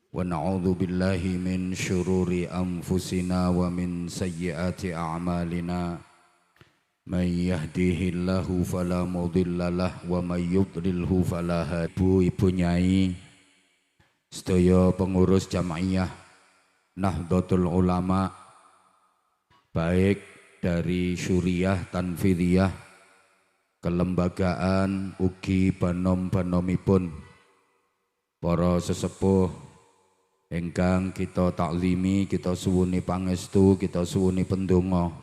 wa na'udzu billahi min syururi anfusina wa min sayyiati a'malina may yahdihillahu fala mudhillalah wa may yudlilhu fala hadiya. Ibu Nyai, sedaya pengurus jamaiyah Nahdlatul Ulama, baik dari Syuriah Tanfidiyah, kelembagaan ugi banom-banomipun, para sesepuh ingkang kita taklimi, kita suwuni pangestu, kita suwuni pendonga,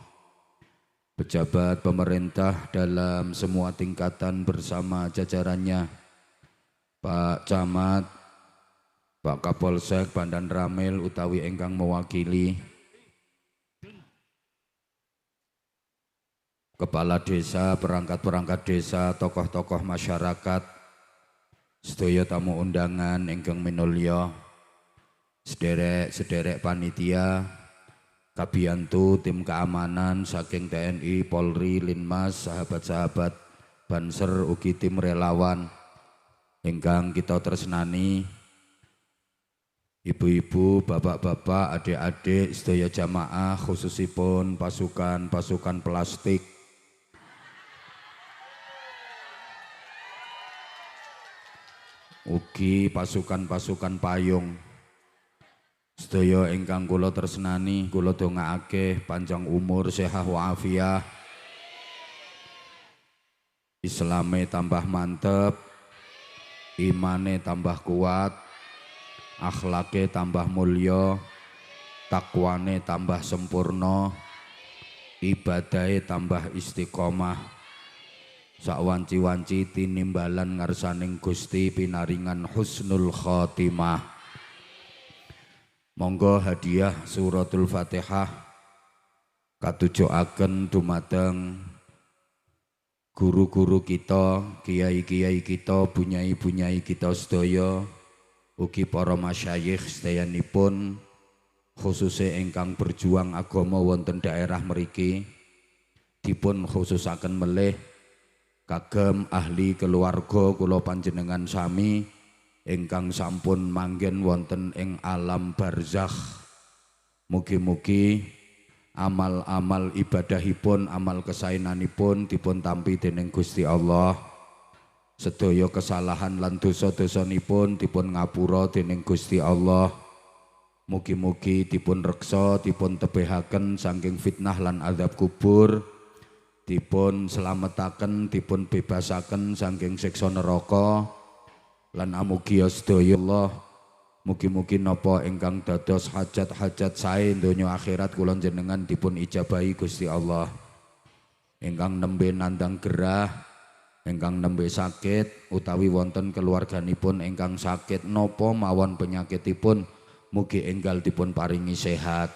pejabat pemerintah dalam semua tingkatan bersama jajarannya, Pak Camat, Pak Kapolsek Bandan Ramil utawi ingkang mewakili, kepala desa, perangkat-perangkat desa, tokoh-tokoh masyarakat, sedaya tamu undangan ingkang minulya, sederek panitia, kabiyantu tim keamanan saking TNI, Polri, Linmas, sahabat-sahabat Banser ugi tim relawan ingkang kita tresnani, ibu-ibu, bapak-bapak, adik-adik, sedaya jamaah, khususipun pasukan plastik, ugi pasukan payung, sedaya ingkang kula tresnani, kula dongaake panjang umur, sehat walafiat, Islame tambah mantep, imane tambah kuat, akhlake tambah mulya, takwane tambah sempurna, ibadahe tambah istiqomah, sawanci-wanci tinimbalan ngarsaning Gusti pinaringan husnul khotimah. Monggo hadiah suratul Fatihah katujuaken dumateng guru-guru kita, kiai-kiai kita, bunyai-bunyai kita sedaya, ugi para masyayikh sedayanipun, khususnya ingkang berjuang agama wonten daerah mriki, dipun khususaken melih kagem ahli keluarga kula panjenengan sami ingkang sampun manggen wonten ing alam barzakh. Mugi-mugi amal-amal ibadahipun, amal kesaenanipun dipun tampi dening Gusti Allah. Sedaya kesalahan lan dosa-dosanipun dipun ngapura dening Gusti Allah. Mugi-mugi dipun reksa, dipun tebehaken saking fitnah lan azab kubur, dipun selametaken, dipun bebasaken saking siksa neraka. Lan amugi sedaya Allah, mugi-mugi napa ingkang dados hajat-hajat sae donya akhirat kula jenengan dipun ijabahi Gusti Allah. Ingkang nembe nandang gerah, ingkang nembe sakit utawi wonten keluarganipun ingkang sakit napa mawon penyakitipun, mugi enggal dipun paringi sehat.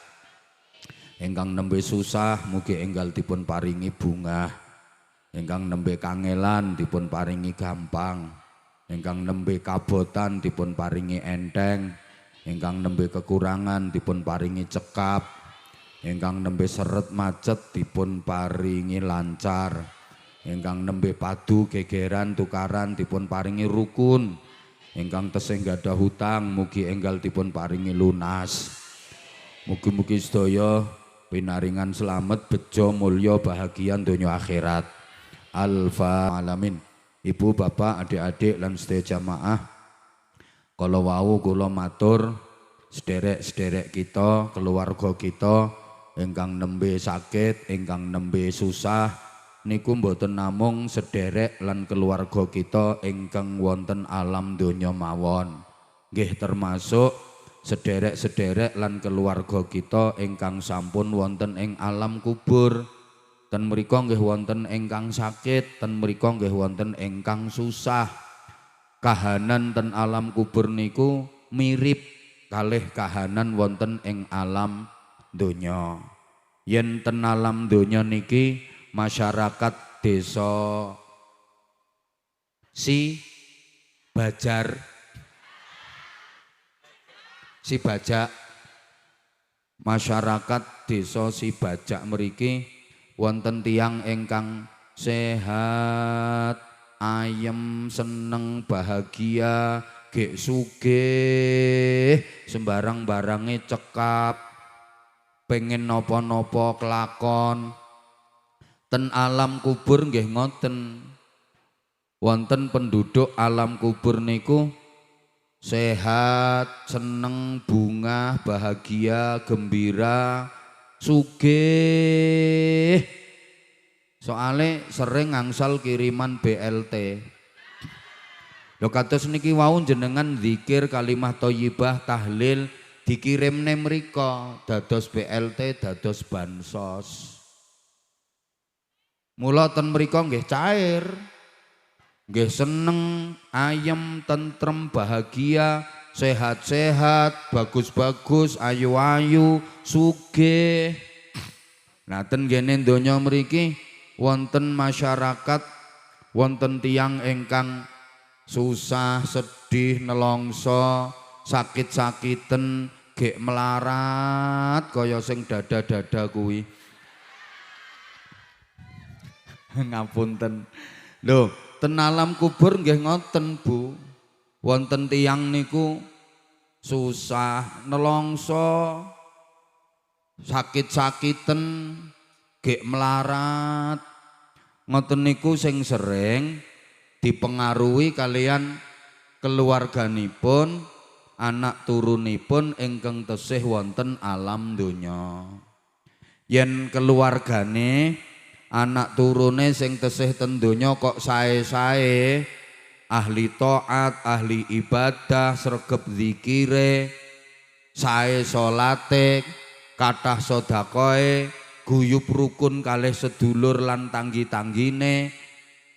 Ingkang nembe susah, mugi enggal dipun paringi bungah. Ingkang nembe kangelan dipun paringi gampang. Ingkang nembe kabotan dipun paringi enteng, ingkang nembe kekurangan dipun paringi cekap, ingkang nembe seret macet dipun paringi lancar, ingkang nembe padu gegeran tukaran dipun paringi rukun, ingkang tesih gadah hutang mugi enggal dipun paringi lunas. Mugi-mugi sedaya pinaringan slamet, bejo, mulya, bahagia donya akhirat. Al-Falamin. Ibu, bapak, adik-adik lan sedaya jamaah, kala wau kula matur sederek-sederek kita, keluarga kita ingkang nembe sakit, ingkang nembe susah niku mboten namung sederek lan keluarga kita ingkang wonten alam donya mawon, nggih termasuk sederek-sederek lan keluarga kita ingkang sampun wonten ing alam kubur. Ten mriko nggih wonten ingkang sakit, ten mriko nggih wonten ingkang susah. Kahanan ten alam kubur niku mirip kalih kahanan wonten ing alam donya. Yen ten alam donya niki masyarakat desa si Bajak masyarakat desa si Bajak mriki wonten tiyang ingkang sehat, ayem, seneng, bahagia, gek sugih sembarang barange cekap pengen nopo-nopo kelakon ten alam kubur nggih ngoten wonten penduduk alam kubur niku sehat, seneng, bunga, bahagia, gembira, sugih. Soale sering ngangsal kiriman BLT. Lho kados niki wau jenengan zikir kalimah thayyibah tahlil dikirimne mriko dados BLT, dados bansos. Mula ten mriko nggih cair. Nggih seneng, ayem, tentrem, bahagia, sehat-sehat, bagus-bagus, ayu-ayu, sugih. Nah ten gene donya mriki wonten masyarakat, wonten tiyang ingkang susah, sedih, nelongso, sakit-sakiten, gek melarat kaya sing dada-dada kuwi. Ngapunten. Lho, ten alam kubur nggih ngoten Bu. Wonten tiyang niku susah, nelongso, sakit-sakiten, gek melarat. Ngoten niku sing sering dipengaruhi kalian keluarganipun, anak turunipun ingkang tesih wonten alam donya. Yen keluargane anak turune sing tesih ten donya kok sae-sae, ahli taat, ahli ibadah, sregep zikire, sae salate, kathah sedekahe, guyub rukun kalih sedulur lan tanggi-tanggine,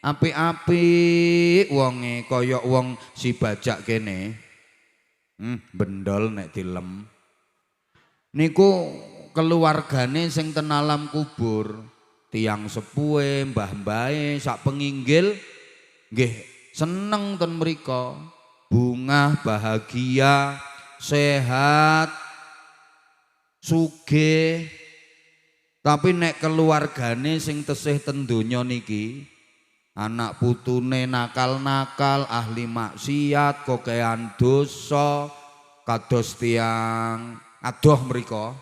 apik-apik wonge kaya wong si bajak kene. Bendol nek dilem. Niku keluargane sing ten alam kubur. Tiang sepuhe, mbah-mbahe, sak penginggil nggih seneng ten mriko, bunga, bahagia, sehat, sugih. Tapi nek keluargane sing tesih ten donya niki, anak putune nakal-nakal, ahli maksiat, kokean dosa, kados tiang adoh mriko,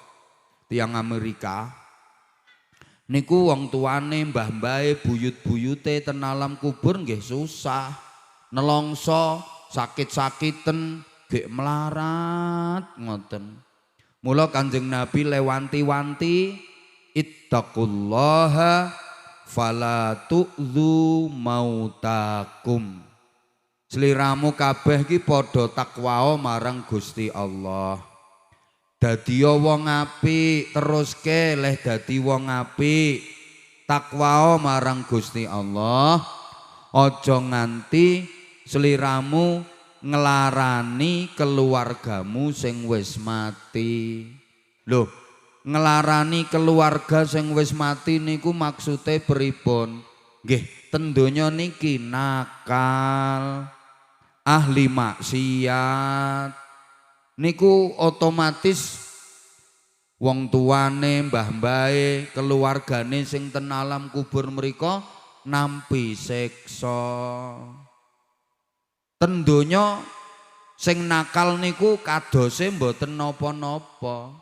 tiang Amerika. Niku wong tuane mbah-mbahe buyut-buyute ten alam kubur nggih susah, nelongso, sakit-sakiten, gek melarat ngoten. Mula Kanjeng Nabi lewanti-wanti ittaqullaha fala tu'dzu mautakum. Sliramu kabeh iki padha takwa marang Gusti Allah. Dadi wong apik teruske leh dadi wong apik takwa marang Gusti Allah, aja nganti sliramu ngelarani keluargamu sing wis mati. Lho, ngelarani keluarga sing wis mati niku maksude pripun? Nggih, ten donya niki nakal, ahli maksiat. Niku otomatis wong tuane, mbah-mbahe, keluargane sing ten alam kubur mriko nampi siksa. Ten donya sing nakal niku kadose mboten napa-napa.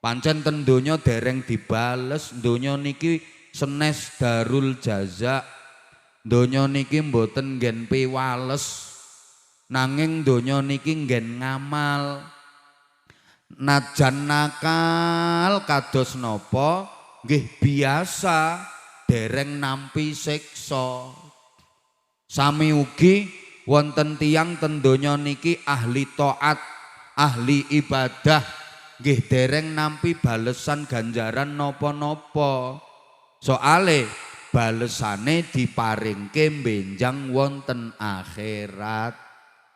Pancen ten donya dereng dibales, donya niki senes darul jaza. Donya niki mboten nggen piwales. Nanging donya niki nggen ngamal. Najan nakal kados napa nggih biasa dereng nampi siksa. Sami ugi wonten tiyang ten donya niki ahli taat, ahli ibadah nggih dereng nampi balesan ganjaran napa-napa. Soale balesane diparingke benjang wonten akhirat.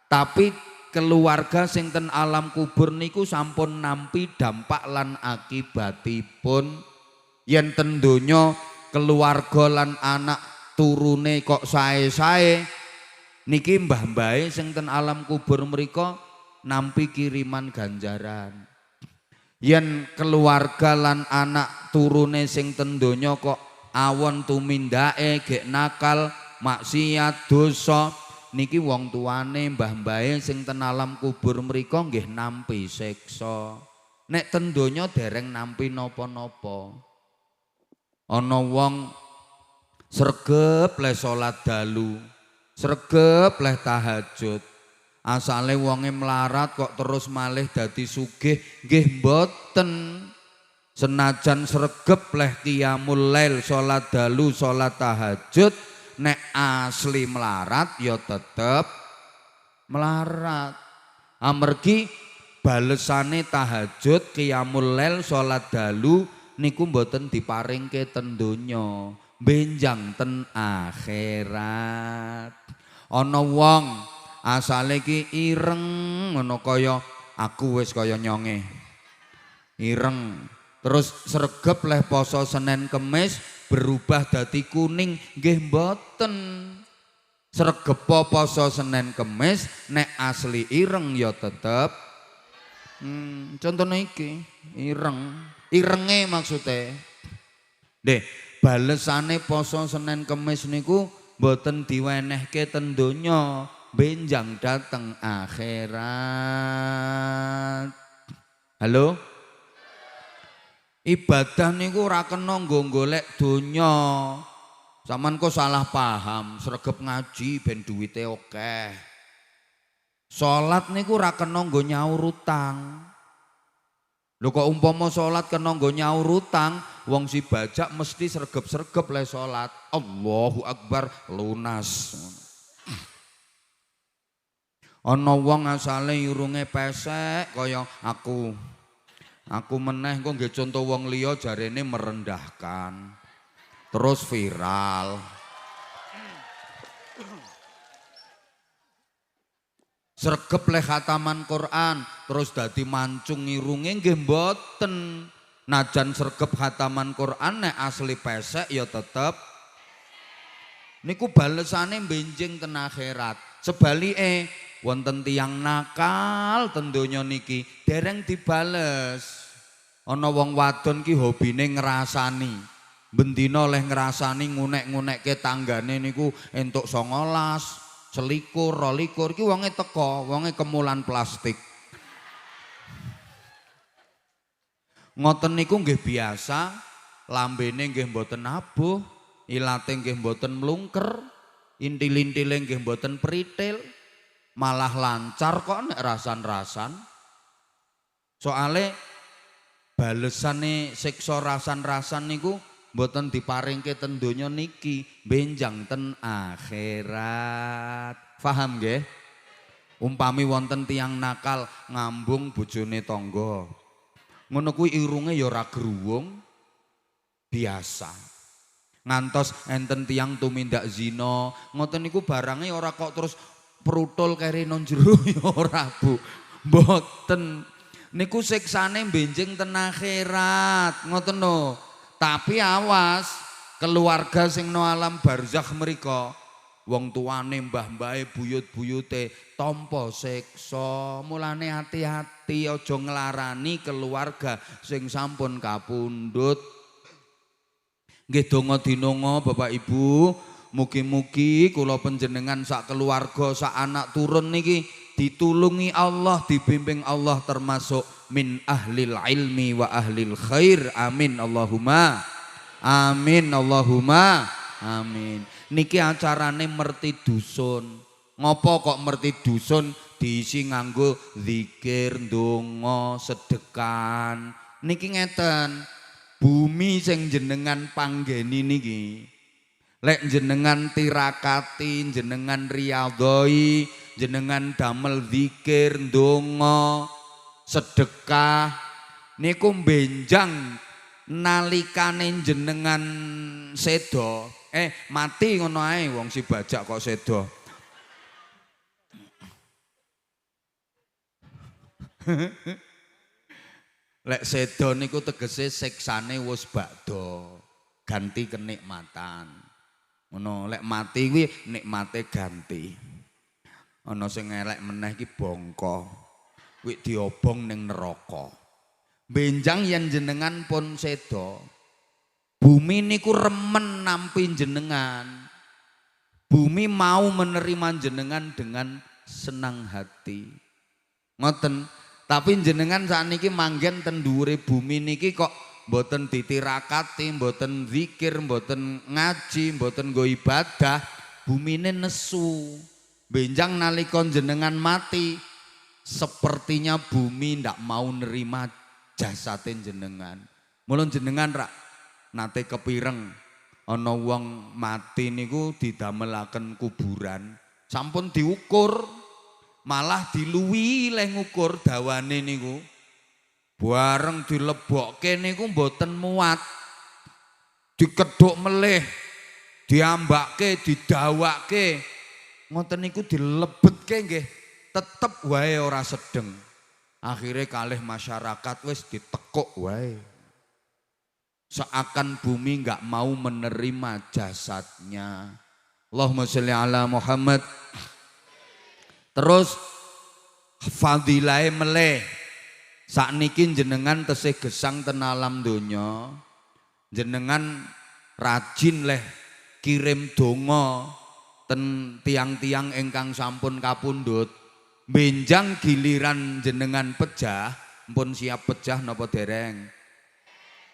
Tapi keluarga sing ten alam kubur niku sampun nampi dampak lan akibatipun. Yen ten donya keluarga lan anak turune kok sae-sae, niki mbah-mbahe sing ten alam kubur mriko nampi kiriman ganjaran. Yen keluarga lan anak turune sing ten donya kok awon tumindake gek nakal, maksiat, dosa, niki wong tuane mbah-mbahe sing ten alam kubur mriku nggih nampi siksa. Nek ten donya dereng nampi napa-napa. Ana wong sregep le salat dalu, sregep le tahajud. Asale wonge melarat kok terus malih dadi sugih, nggih mboten. Senajan sregep leh qiyamul lail, salat dalu, salat tahajud, nek asli melarat ya tetep melarat. Amargi balesane tahajud, qiyamul lail, salat dalu niku mboten diparingke ten donya, benjang ten akhirat. Ana wong asale ki ireng ngono kaya aku wis kaya nyonge. Ireng. Terus sregep leh poso Senin Kemis berubah dadi kuning, nggih mboten. Sregep poso Senin Kemis nek asli ireng ya tetep contohnya iki irenge maksudnya. Nggih, balesane poso Senin Kemis niku mboten diwenehke ten donya, benjang dateng akhirat. Halo? Ibadah niku ora kena nggo golek donya. Saman kok salah paham, sregep ngaji ben duwite akeh. Salat niku ora kena nggo nyaur utang. Lho kok umpama salat kena nggo nyaur utang, wong si bajak mesti sregep-sregep le salat. Allahu Akbar lunas. Ana wong asale irunge pesek kaya aku meneh kok nggih contoh wong liya jarene merendahkan. Terus viral. Sregep le khataman Quran terus dadi mancung irunge nggih mboten. Najan sregep khataman Quran nek asli pesek ya tetep niku balesane benjing ten akhirat. Sebalike wonten tiyang nakal ten donya niki dereng dibales. Ana wong wadon ki hobine ngrasani. Bendina oleh ngrasani ngunek-ngunekke tanggane niku entuk 19, selikur, 22 ki wonge teko, wonge kemulan plastik. Ngoten niku nggih biasa, lambene nggih mboten abuh, ilate nggih mboten mlungker, intil-intile nggih mboten pritil. Malah lancar kok nek rasan-rasan. Soale balesane siksa rasan-rasan niku mboten diparingke ten donya niki, benjang ten akhirat. Paham nggih? Umpami wonten tiyang nakal ngambung bojone tangga. Ngono kuwi irunge ya ora gruwung biasa. Ngantos enten tiyang tumindak zina, ngoten niku barange ora kok terus prutul keri non jero ya ora Bu. Mboten. Niku siksane benjing ten akhirat, ngoten lho. Tapi awas, keluarga sing no alam barzakh mriko, wong tuane mbah-mbahe buyut-buyute tampa siksa. Mulane hati-hati aja nglarani keluarga sing sampun kapundhut. Nggih donga dinonga Bapak Ibu, mugi-mugi kula panjenengan sak keluarga, sak anak turun niki ditulungi Allah, dibimbing Allah termasuk min ahlil ilmi wa ahlil khair. Amin Allahumma amin Allahumma amin. Niki acarane merti dusun. Ngopo kok merti dusun? Diisi nganggo zikir, ndonga, sedekah. Niki ngeten, bumi sing jenengan panggeni niki lek jenengan tirakati, jenengan riyadhoi, jenengan damel zikir, ndonga, sedekah niku benjang nalikane jenengan sedo mati ngono ae wong si bajak kok sedo. Lek sedo niku tegese siksane wis bakda, ganti kenikmatan. Ngono, lek mati kuwi nikmate ganti. Ana sing elek meneh iki bangka. Kuwi diobong ning neraka. Benjang yen jenengan pun sedo, bumi niku remen nampi jenengan. Bumi mau menerima jenengan dengan senang hati. Ngoten, tapi jenengan sakniki manggen ten dhuwure bumi niki kok mboten ditirakati, mboten zikir, mboten ngaji, mboten nggo ibadah, bumine nesu. Benjang nalika jenengan mati, sepertinya bumi ndak mau nerima jasatin jenengan. Mulun jenengan rak nate kepireng ana wong mati niku didamelaken kuburan, sampun diukur, malah diluwi leh ngukur dawane niku. Bareng dilebokke niku mboten muat. Dikedhuk melih, diambake, didawake. Ngoten niku dilebetke nggih, tetep wae ora sedeng. Akhirnya kalih masyarakat wis ditekuk wae. Seakan bumi enggak mau menerima jasadnya. Allahumma sholli ala Muhammad. Terus fadilahe meleh. Sakniki jenengan tesih gesang ten alam donya. Jenengan rajin leh kirim donga ten tiang-tiang ingkang sampun kapundhut. Benjang giliran jenengan pejah, mpun siap pejah napa dereng?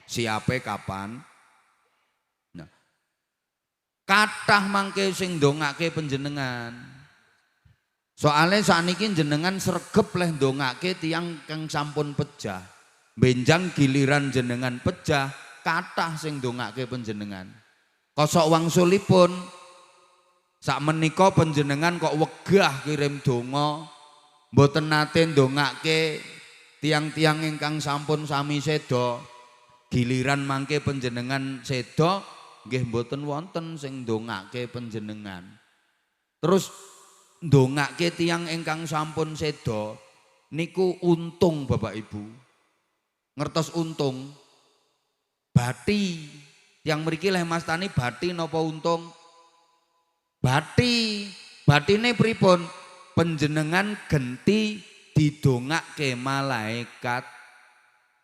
Siape kapan? Nah, kathah mangke sing ndongake panjenengan. Soale sakniki jenengan sregep leh ndongake tiyang kang sampun pejah. Benjang giliran jenengan pejah, kathah sing ndongake panjenengan. Kosok wangsulipun sakmenika panjenengan kok wegah kirim donga, mboten nate ndongake tiang-tiang ingkang sampun sami seda. Giliran mangke panjenengan seda nggih mboten wonten sing ndongake panjenengan. Terus ndongake tiyang ingkang sampun seda niku untung Bapak Ibu. Ngertos untung? Bathi. Yang mriki leh Mas Tani bathi napa untung? Bathi. Bathine pripun? Panjenengan genti didongake malaikat.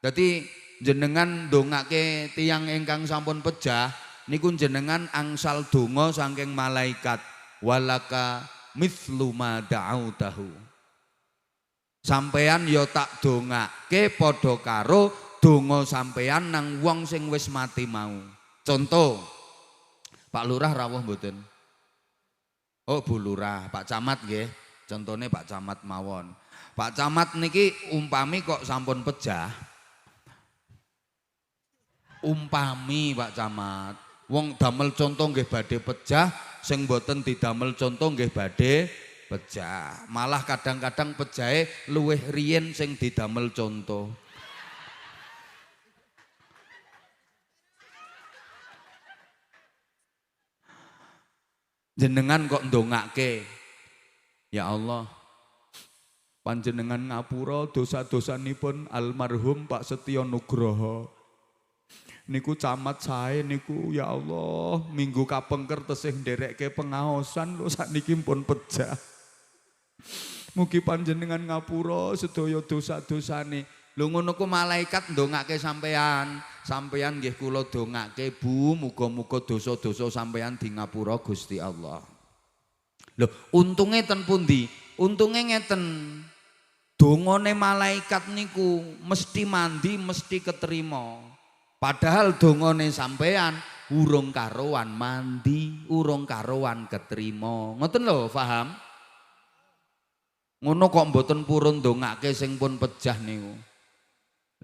Dadi jenengan ndongake tiyang ingkang sampun pejah niku jenengan angsal donga saking malaikat, walaka mithlu ma da'autahu. Sampeyan ya tak dongake padha karo donga sampeyan nang wong sing wis mati mau. Contoh, Pak Lurah rawuh mboten? Oh Bu Lurah, Pak Camat nggih. Contone Pak Camat mawon. Pak Camat niki umpami kok sampun pejah. Umpami Pak Camat, wong damel contoh nggih badhe pejah, sing mboten didamel contoh nggih badhe pejah. Malah kadang-kadang pejahe luwih riyin sing didamel contoh. Jenengan kok ndongake, ya Allah, panjenengan ngapura dosa-dosanipun almarhum Pak Setyo Nugroho. Niku camat sae niku ya Allah minggu kapengker tesih nderekke pengaosan lho sakniki pun pejah. Mugi panjenengan ngapura sedaya dosa-dosane. Lho ngono ku malaikat ndongake sampean. Sampean nggih kula dongake Bu, muga-muga dosa-dosa sampean di ngapura Gusti Allah. Lho untunge ten pundi? Untunge ngeten. Dongane malaikat niku mesti mandi, mesti keterima. Padahal dongane sampean urung karowan mandi, urung karowan ketrima. Ngoten lho, paham? Ngono kok mboten purun ndongake sing pun pejah niku.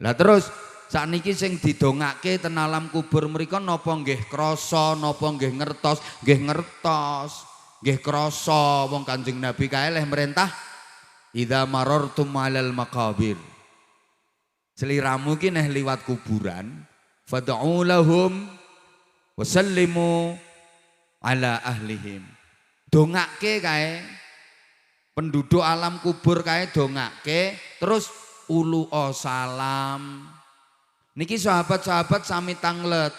Lah terus sakniki sing didongake ten alam kubur mriku napa nggih krasa, napa nggih ngertos? Nggih ngertos. Nggih krasa wong Kanjeng Nabi kae leh merintah idza marartum 'alal maqabir. Seliramu ki neh liwat kuburan, fad'u lahum wa sallimu ala ahlihim. Dongake kae penduduk alam kubur kae dongake terus ulu salam. Niki sahabat-sahabat sami tanglet.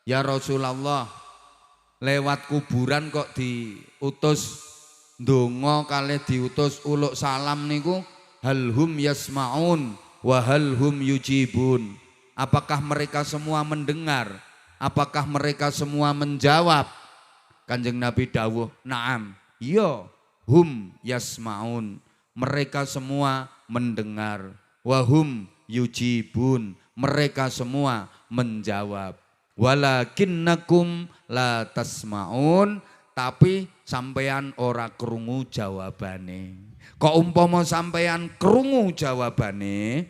Ya Rasulullah, lewat kuburan kok diutus ndonga kalih diutus uluk salam niku halhum yasmaun wa halhum yujibun. Apakah mereka semua mendengar? Apakah mereka semua menjawab? Kanjeng Nabi dawuh, "Na'am." Iya, hum yasmaun. Mereka semua mendengar. Wahum yujibun. Mereka semua menjawab. Walakinnakum la tasmaun. Tapi sampeyan ora krungu jawabane. Kok umpama sampeyan krungu jawabane,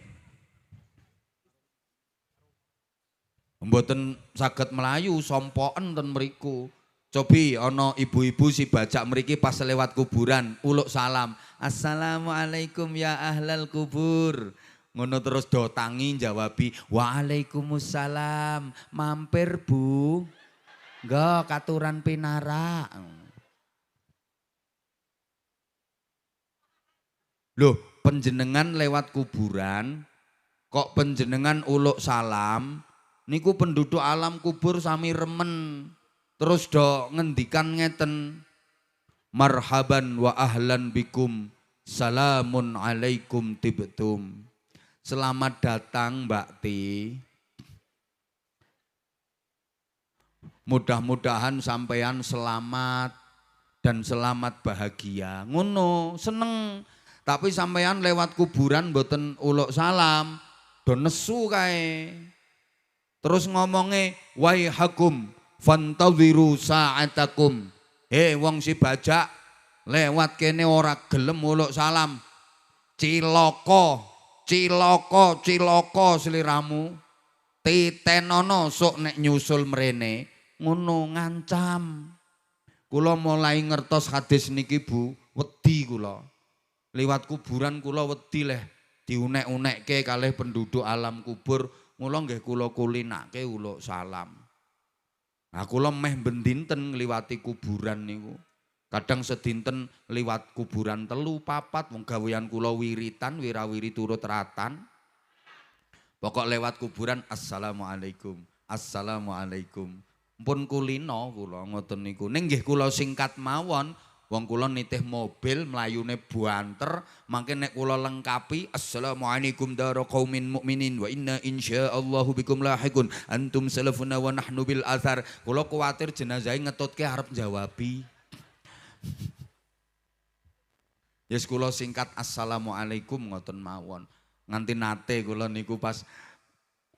mboten saged melayu sompoken ten mriku. Cobi ana ibu-ibu si bajak mriki pas lewat kuburan uluk salam. Assalamualaikum ya ahlal kubur. Ngono terus do tangi jawabi waalaikumsalam. Mampir Bu. Enggak katuran pinara. Loh, penjenengan lewat kuburan kok penjenengan uluk salam, niku penduduk alam kubur sami remen. Terus do ngendikan ngeten, marhaban wa ahlan bikum, salamun alaikum tibtum. Selamat datang Mbak Ti. Mudah-mudahan sampean selamat dan selamat bahagia. Ngono, seneng. Tapi sampean lewat kuburan mboten uluk salam, do nesu kae. Terus ngomongnya waihakum fantadhiru sa'atakum. Wong si bajak lewat kene ora gelem uluk salam. Ciloko, ciloko, ciloko sliramu. Titenono sok nek nyusul mrene. Ngono ngancam. Kula mulai ngertos hadis niki Bu, wedi kula. Liwat kuburan kula wedi leh diunek-unekke kalih penduduk alam kubur. Mula nggih kula kulinake uluk salam. Nah kula meh bendinten ngliwati kuburan niku. Kadang sedinten liwat kuburan 3, 4 wong gawean kula wiritan, wirawiri turut ratan. Pokok lewat kuburan assalamualaikum, assalamualaikum. Pun kulino kula ngoten niku. Ning nggih kula singkat mawon. Wong kula nitih mobil mlayune buanter, mangke nek kula lengkapi assalamualaikum dara qaumin mukminin wa inna insyaallahu bikum lahiqun antum salafuna wa nahnu bil athar. Kula kuwatir jenazah ngetutke arep jawabi. Yes kula singkat assalamualaikum ngoten mawon. Nganti nate kula niku pas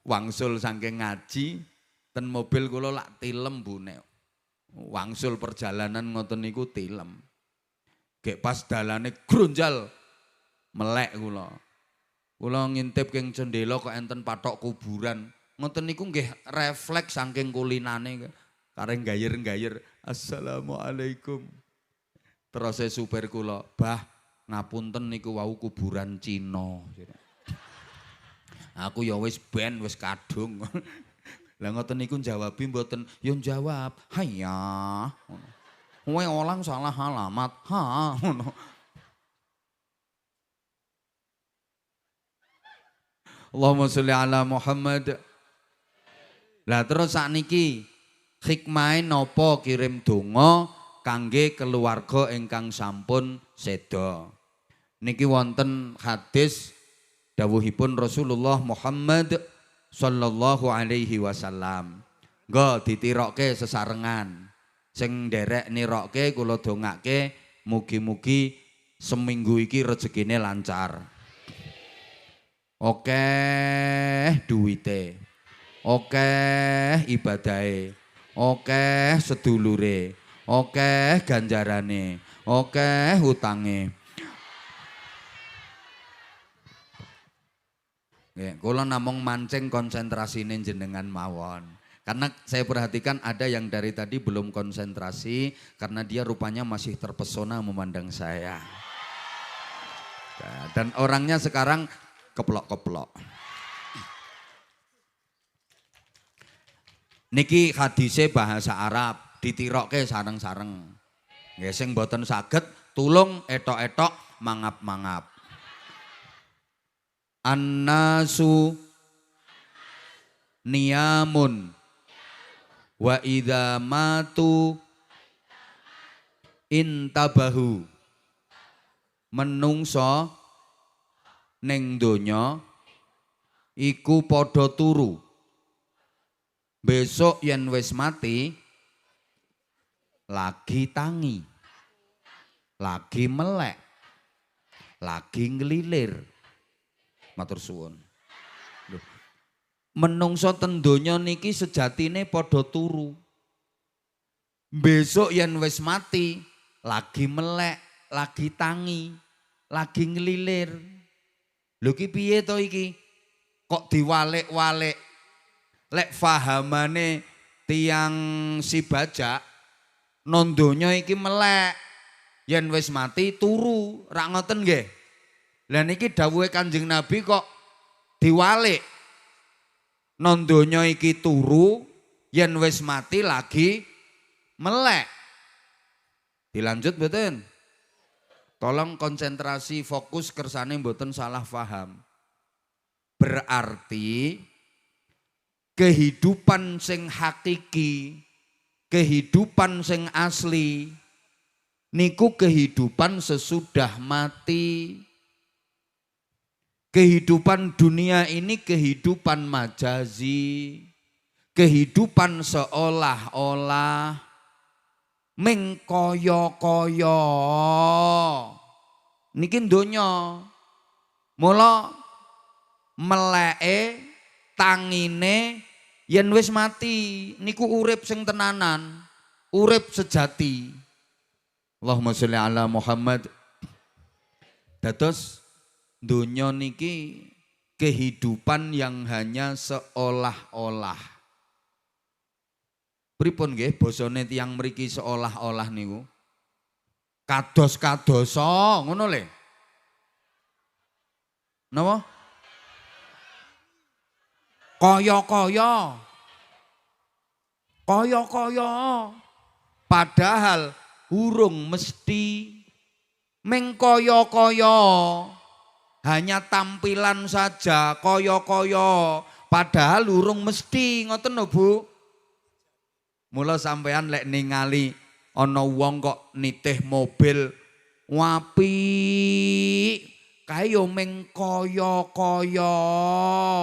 wangsul saking ngaji ten mobil kula lak tilem Bu nek wangsul perjalanan ngoten niku tilem. Gek pas dalane grunjal melek kula. Kula ngintip king jendela kok enten patok kuburan. Ngoten niku nggih refleks saking kulinane kareng gayer-gayer assalamualaikum. Terus supir kula, "Bah, ngapunten niku wau kuburan Cina." Aku ya wis ben wis kadung. Lah ngoten niku jawabi mboten, yo jawab, "Hayya." Kowe orang salah alamat. Ha ngono. Allahumma sholli ala Muhammad. Lah terus sakniki hikmahe napa kirim donga kangge keluarga ingkang sampun seda. Niki wonten hadis dawuhipun Rasulullah Muhammad sallallahu alaihi wasallam. Nggo ditirokke sesarengan. Sing nderek nirokke kula dongake mugi-mugi seminggu iki rezekine lancar. Oke duwite. Oke ibadahe. Oke sedulure. Oke ganjarane. Oke hutange. Nggih, kula namung mancing konsentrasine jenengan mawon. Karena saya perhatikan ada yang dari tadi belum konsentrasi karena dia rupanya masih terpesona memandang saya. Dan orangnya sekarang keplok-keplok. Niki hadise bahasa Arab ditirokke sareng-sareng. Nggih sing mboten saged tulung etok-etok mangap-mangap. An-nasu niyamun wa idza matu intabahu. Menungso ning donya iku padha turu. Besok yen wis mati lagi tangi, lagi melek, lagi ngelilir. Matur suwun. Menungso ten donya niki sejatine padha turu. Besok yen wis mati, lagi melek, lagi tangi, lagi ngelilir. Lho ki piye to iki? Kok diwalik-walik? Lek fahamane tiang si bajak, nondonya iki melek, yen wis mati turu, rak ngoten nggih. Lah niki dawuhe Kanjeng Nabi kok diwalik. Nondonya iki turu, yen wis mati lagi melek. Dilanjut mboten? Tolong konsentrasi, fokus kersane mboten salah paham. Berarti kehidupan sing hakiki, kehidupan sing asli niku kehidupan sesudah mati. Kehidupan dunia ini kehidupan majazi, kehidupan seolah-olah mengkoyo-koyo. Niki donya. Mula meleke tangine yen wis mati niku urip sing tenanan, urip sejati. Allahumma sholli ala Muhammad. Dados donya niki kehidupan yang hanya seolah-olah. Pripun nggih basane tiyang mriki seolah-olah niku? Kados-kadoso ngono le. Napa? Kaya-kaya. Kaya-kaya. Padahal urung mesti mengkaya-kaya. Hanya tampilan saja kaya-kaya. Padahal urung mesti ngoten lho Bu. Mula sampean lek ningali ana wong kok nitih mobil apik kae yo meng kaya-kaya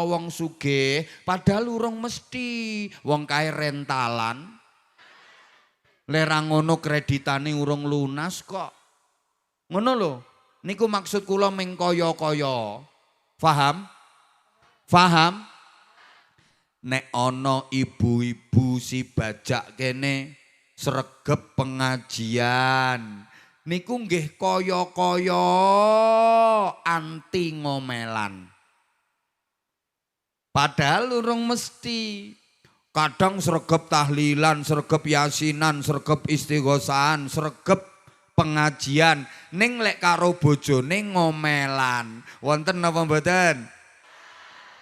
wong sugih padahal urung mesti wong kae rentalan lerang ngono kreditane urung lunas kok ngono lho niku maksud kula meng kaya-kaya paham paham nek ana ibu-ibu si bajak kene sregep pengajian niku nggih kaya-kaya anti ngomelan. Padahal urung mesti. Kadang sregep tahlilan, sregep yasinan, sregep istighosahan, sregep pengajian. Ning lek karo bojone ngomelan. Wonten napa mboten?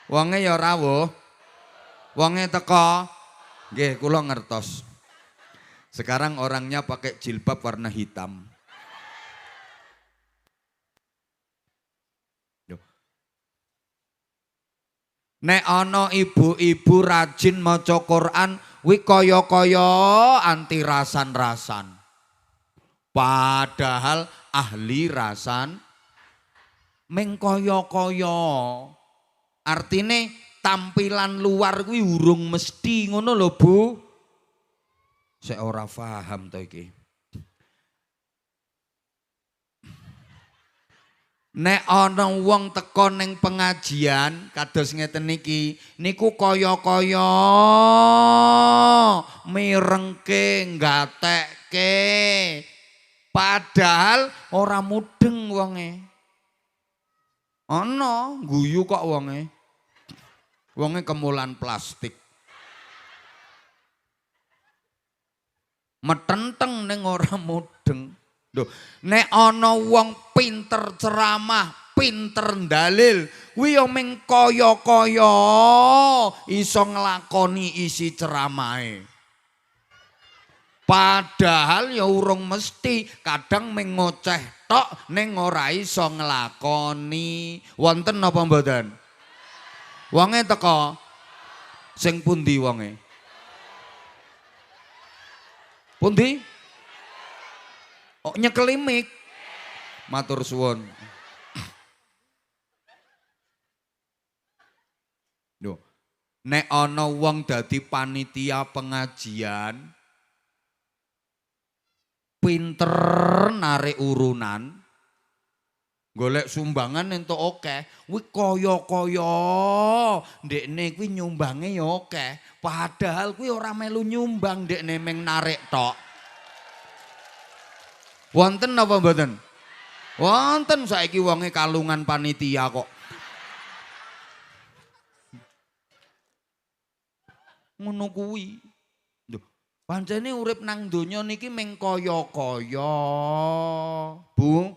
Wonge ya rawuh. Wonge teko. Nggih, kula ngertos. Sekarang orangnya pakai jilbab warna hitam. Nek ana ibu-ibu rajin maca Quran, wi kaya-kaya anti rasan-rasan. Padahal ahli rasan meng kaya-kaya. Artine tampilan luar kuwi urung mesti ngono lho Bu. Saya ora paham to iki. Nek ana wong teka ning pengajian kados ngeten niki niku kaya-kaya mirengke nggatekke padahal ora mudeng wonge. Ana guyu kok wonge. Wonge kemulan plastik. Metenteng ning ora mudeng. Lho, nek ana wong pinter ceramah, pinter dalil, kuwi ya mung kaya-kaya iso nglakoni isi ceramahe. Padahal ya urung mesti, kadang mung ngoceh tok ning ora iso nglakoni. Wonten napa mboten? Wonge teko. Sing pundi wonge? Pundi? Oh nyekeli mik. Matur suwun. Lho, nek ana wong dadi panitia pengajian pinter narik urunan, golek sumbangan entuk akeh, kuwi kaya-kaya ndekne kuwi nyumbange ya akeh, padahal kuwi ora melu nyumbang, ndekne meng narik tok. Wonten apa mboten? Wonten saiki wonge kalungan panitia kok. Ngono kuwi. Lho, pancene urip nang donya niki meng kaya-kaya. Bu,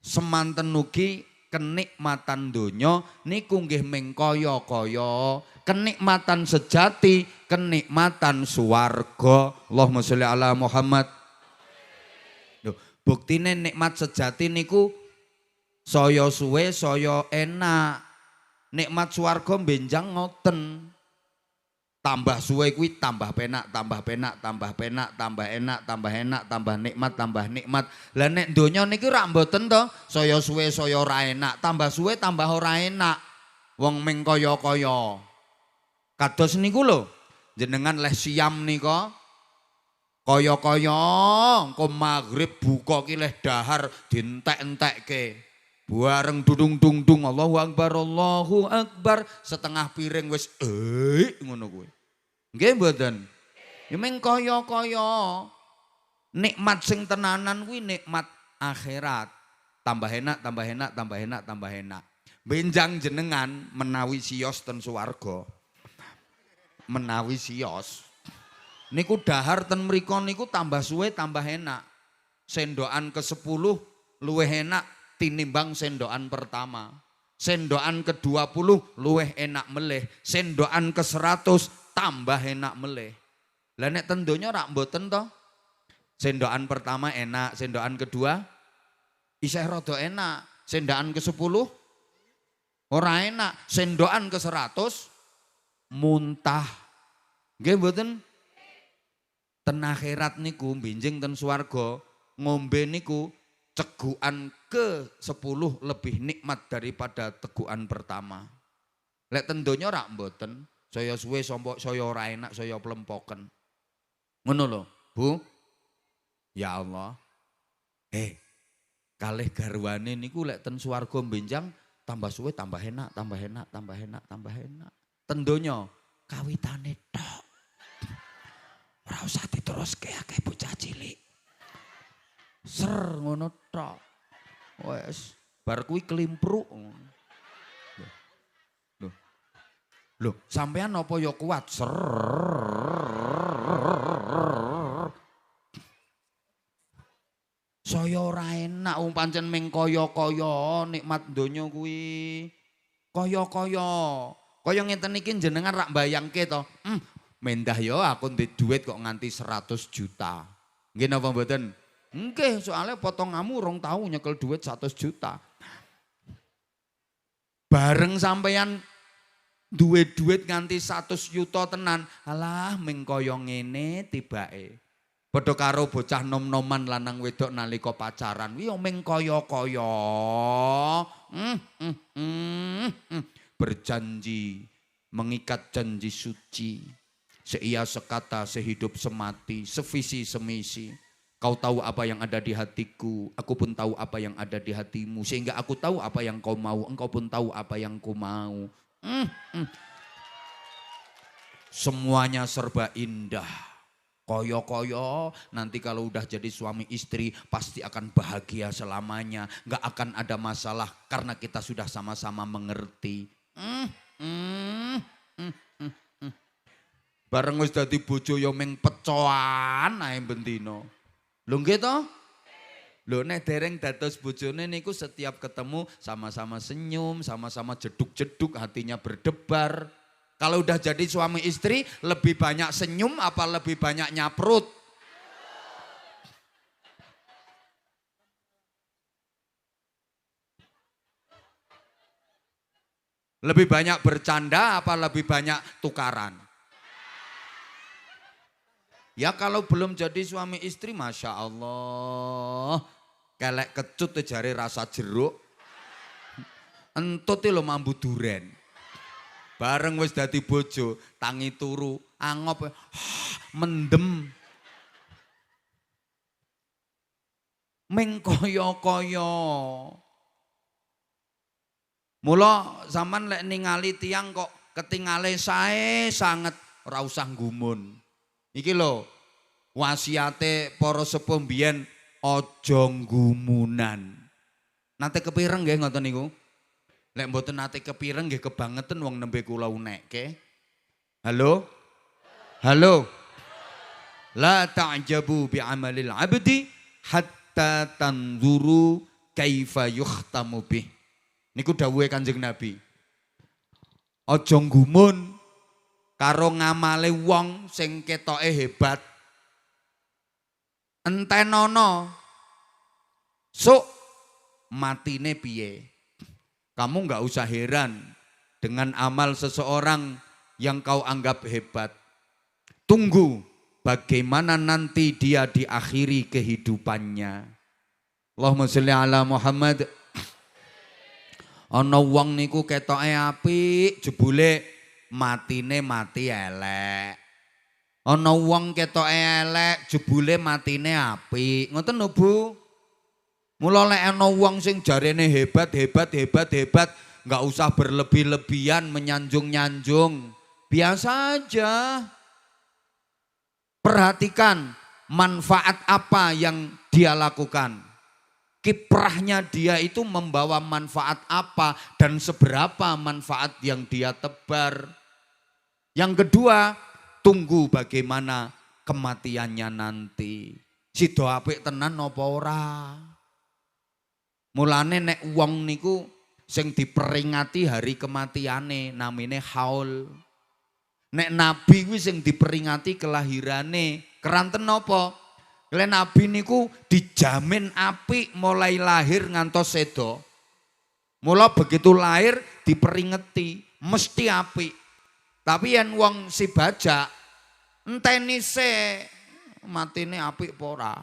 semanten ugi kenikmatan donya niku nggih meng kaya-kaya. Kenikmatan sejati, kenikmatan swarga. Allahumma sholli ala Muhammad. Lho, buktine nikmat sejati niku saya suwe, saya enak. Nikmat swarga benjang ngoten. Tambah suwe kuwi tambah penak, tambah penak, tambah penak, tambah enak, tambah enak, tambah nikmat, tambah nikmat. Lah nek donya niki rak mboten to, saya suwe saya ora enak, tambah suwe tambah ora enak. Wong meng kaya-kaya. Kados niku lho, jenengan leh siam nika kaya-kaya engko magrib buka ki leh dahar dientek-entekke. Bareng dudung-dung Allahu Akbar, setengah piring wis ngono kuwi. Nggih mboten? Ya meng kaya-kaya. Nikmat sing tenanan kuwi nikmat akhirat. Tambah enak, tambah enak, tambah enak, tambah enak. Benjang jenengan menawi siyos ten swarga. Menawi siyos. Niku dahar ten mriko niku tambah suwe tambah enak. Sendokan ke-10 luwih enak tinimbang sendokan pertama. Sendokan ke-20 luwih enak meleh. Sendokan ke-100 tambah enak meleh. Lah nek ten donya rak mboten to. Sendokan pertama enak, sendokan kedua isih rada enak. Sendokan ke-10 ora enak, sendokan ke-100 muntah. Nggih mboten? Ten akhirat niku benjing ten swarga ngombe niku cegukan ke-10 lebih nikmat daripada tegukan pertama. Lek ten donya rak mboten, saya suwe saya ora enak, saya plempoken. Ngono lho, Bu. Ya Allah. Kalih garwane niku lek ten swarga benjang tambah suwe tambah enak, tambah enak, tambah enak, tambah enak. Ten donya kawitane tok. Ora usah diteruske akeh bocah cilik. Ser ngono tok. Wes, bar kuwi klimpruk. Lho, sampean apa ya kuat? Ser. Saya ora enak wong pancen meng kaya-kaya nikmat donya kuwi. Kaya-kaya. Kaya ngeten iki jenengan rak mbayangke to. Mendah ya aku ndek duit kok nganti 100 juta. Nggih napa mboten? Nggih, soalnya potonganmu 2 tahun nyekel duit 100 juta. Bareng sampeyan duwe duit nganti 100 juta tenan, alah ming kaya ngene tibake. Padha karo bocah nom-noman lanang wedok nalika pacaran, kuwi ming kaya-kaya. Berjanji, mengikat janji suci. Seia sekata, sehidup semati, sevisi semisi. Kau tahu apa yang ada di hatiku, aku pun tahu apa yang ada di hatimu. Sehingga aku tahu apa yang kau mau, engkau pun tahu apa yang ku mau. Semuanya serba indah. Koyo-koyo nanti kalau udah jadi suami istri pasti akan bahagia selamanya. Gak akan ada masalah karena kita sudah sama-sama mengerti. Bareng wis dadi bojo ya ming pecoan ae bendina. Lho nggih to? Lho nek dereng dados bojone niku setiap ketemu sama-sama senyum, sama-sama jeduk-jeduk, hatinya berdebar. Kalau udah jadi suami istri lebih banyak senyum apa lebih banyak nyaprut? Lebih banyak bercanda apa lebih banyak tukaran? Ya kalau belum jadi suami istri Masya Allah. Kelek kecut jari rasa jeruk. Entut lo mambu duren. Bareng wis dadi bojo, tangi turu, angop, mendem. ming kaya-kaya. Mula sampean lek ningali tiyang kok ketingale sae sanget ora usah gumun. Iki lho wasiate para sepuh mbiyen aja gumunan. Nate kepireng nggih ngoten niku. Lek mboten nate kepireng nggih kebangetan wong nembe kula unekke. Halo? Halo? La ta'jabu bi'amalil abdi hatta tanzuru kaifa yukhtamu bih. Niku dawuhe Kanjeng Nabi. Aja gumun karo ngamale wong sing ketoke hebat. Entenono sok matine piye. Kamu enggak usah heran dengan amal seseorang yang kau anggap hebat. Tunggu bagaimana nanti dia diakhiri kehidupannya. Allahumma sholli ala Muhammad. Ana wong niku ketoke apik, jebule matine mati elek. Ana wong ketoke elek, jebule matine apik. Ngoten lho, Bu. Mula lek ana wong sing jarene hebat, enggak usah berlebih-lebihan menyanjung-nyanjung. Biasa aja. Perhatikan manfaat apa yang dia lakukan. Kiprahnya dia itu membawa manfaat apa dan seberapa manfaat yang dia tebar. Yang kedua, tunggu bagaimana kematiannya nanti. Sido apik tenan napa ora? Mulane nek wong niku sing diperingati hari kematiane namine haul. Nek nabi kuwi sing diperingati kelahirane, keranten napa? Lek nabi niku dijamin apik mulai lahir ngantos sedo. Mula begitu lahir diperingati mesti apik. Tapi yen wong si bajak enteni se matine apik apa ora.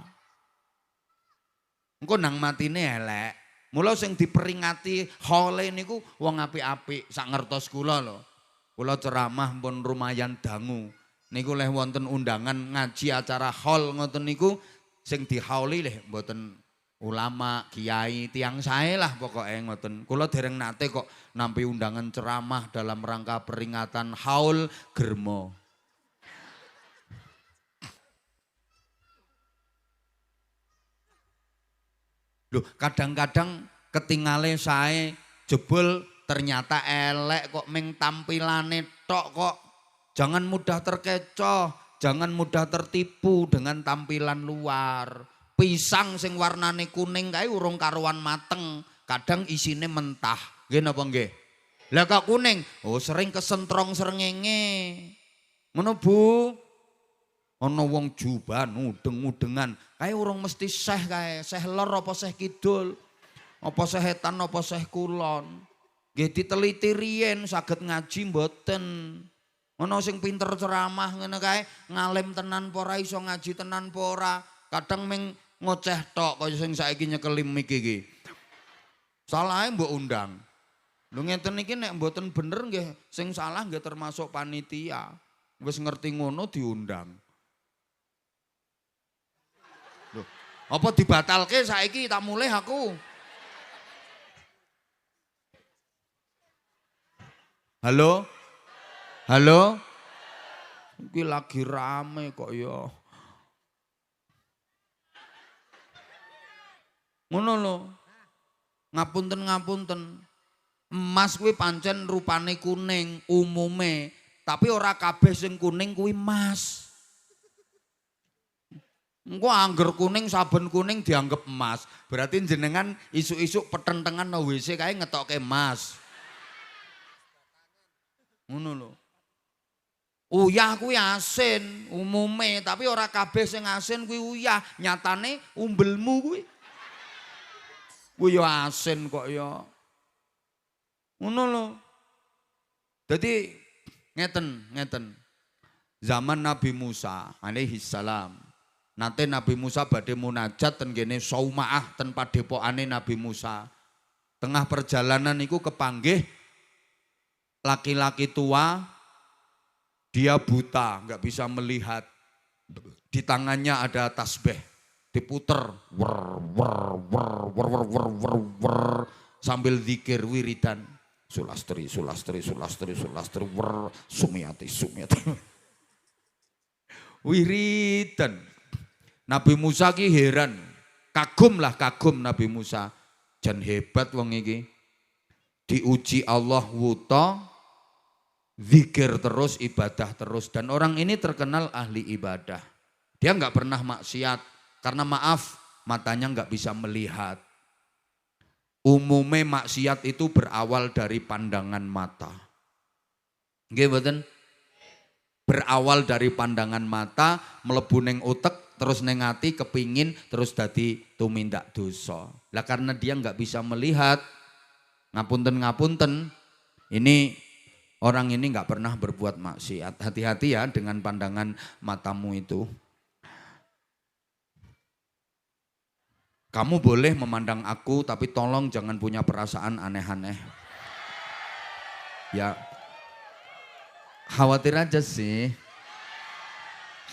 Engko nang matine elek. Mula sing diperingati haule niku wong apik-apik sak ngertos kula lho. Kula ceramah pun lumayan dangu. Niku leh wonten undangan ngaji acara haul ngoten niku sing dihauli leh mboten ulama, kiai, tiang sae lah pokoke ngoten. Kula dereng nate kok nampi undangan ceramah dalam rangka peringatan haul germo. Loh, kadang-kadang ketingale sae jebul ternyata elek kok ming tampilane tok kok. Jangan mudah terkecoh, jangan mudah tertipu dengan tampilan luar. Pisang sing warnane kuning kae urung karuan mateng, kadang isine mentah. Nggih napa nggih? Lah kok kuning, oh sering kesentrong srengenge. Ngono Bu. Ana wong juban udeng-udengan, kae urung mesti seh kae, seh lor apa seh kidul. Apa seh etan apa seh kulon. Nggih diteliti riyen saged ngaji mboten. Ana sing pinter ceramah ngene kae, ngalim tenan apa ora iso ngaji tenan apa ora. Kadang ming ngoceh tok kaya sing saiki nyekelim iki iki. Salahe mbok undang. Lho ngeten iki nek mboten bener nggih sing salah nggih termasuk panitia. Wis ngerti ngono diundang. Loh, apa dibatalke saiki tak mulih aku? Halo? Halo? Iki lagi rame kok ya. Ngono lho. Ngapunten. Emas kuwi pancen rupane kuning umume, tapi ora kabeh sing kuning kuwi emas. Engko angger kuning saben kuning dianggap emas. Berarti jenengan isuk-isuk petentengan no WC kae ngetokke emas. Ngono lho. Uyah kuwi asin umume, tapi ora kabeh sing asin kuwi uyah. Nyatane umbelmu kuwi. Kuwi ya asin kok ya. Ngono lho. Dadi ngeten. Zaman Nabi Musa alaihi salam. Nate Nabi Musa badhe munajat ten kene Saumaah ten padepokane Nabi Musa. Tengah perjalanan niku kepanggih laki-laki tua, dia buta, nggak bisa melihat. Di tangannya ada tasbih. diputer sambil zikir wiridan. Sulastri Sumiati wiridan. Nabi Musa ki heran, kagum Nabi Musa. Jan hebat wong iki. Diuji Allah wuta, zikir terus, ibadah terus. Dan orang ini terkenal ahli ibadah. Dia enggak pernah maksiat, karena maaf, matanya enggak bisa melihat. Umumnya maksiat itu berawal dari pandangan mata. Nggih mboten? Berawal dari pandangan mata, mlebu ning utek, terus ning ati kepingin, terus dadi tumindak dosa. Lah karena dia enggak bisa melihat, ngapunten, ini orang ini enggak pernah berbuat maksiat. Hati-hati ya dengan pandangan matamu itu. Kamu boleh memandang aku, tapi tolong jangan punya perasaan aneh-aneh. Ya, khawatir aja sih.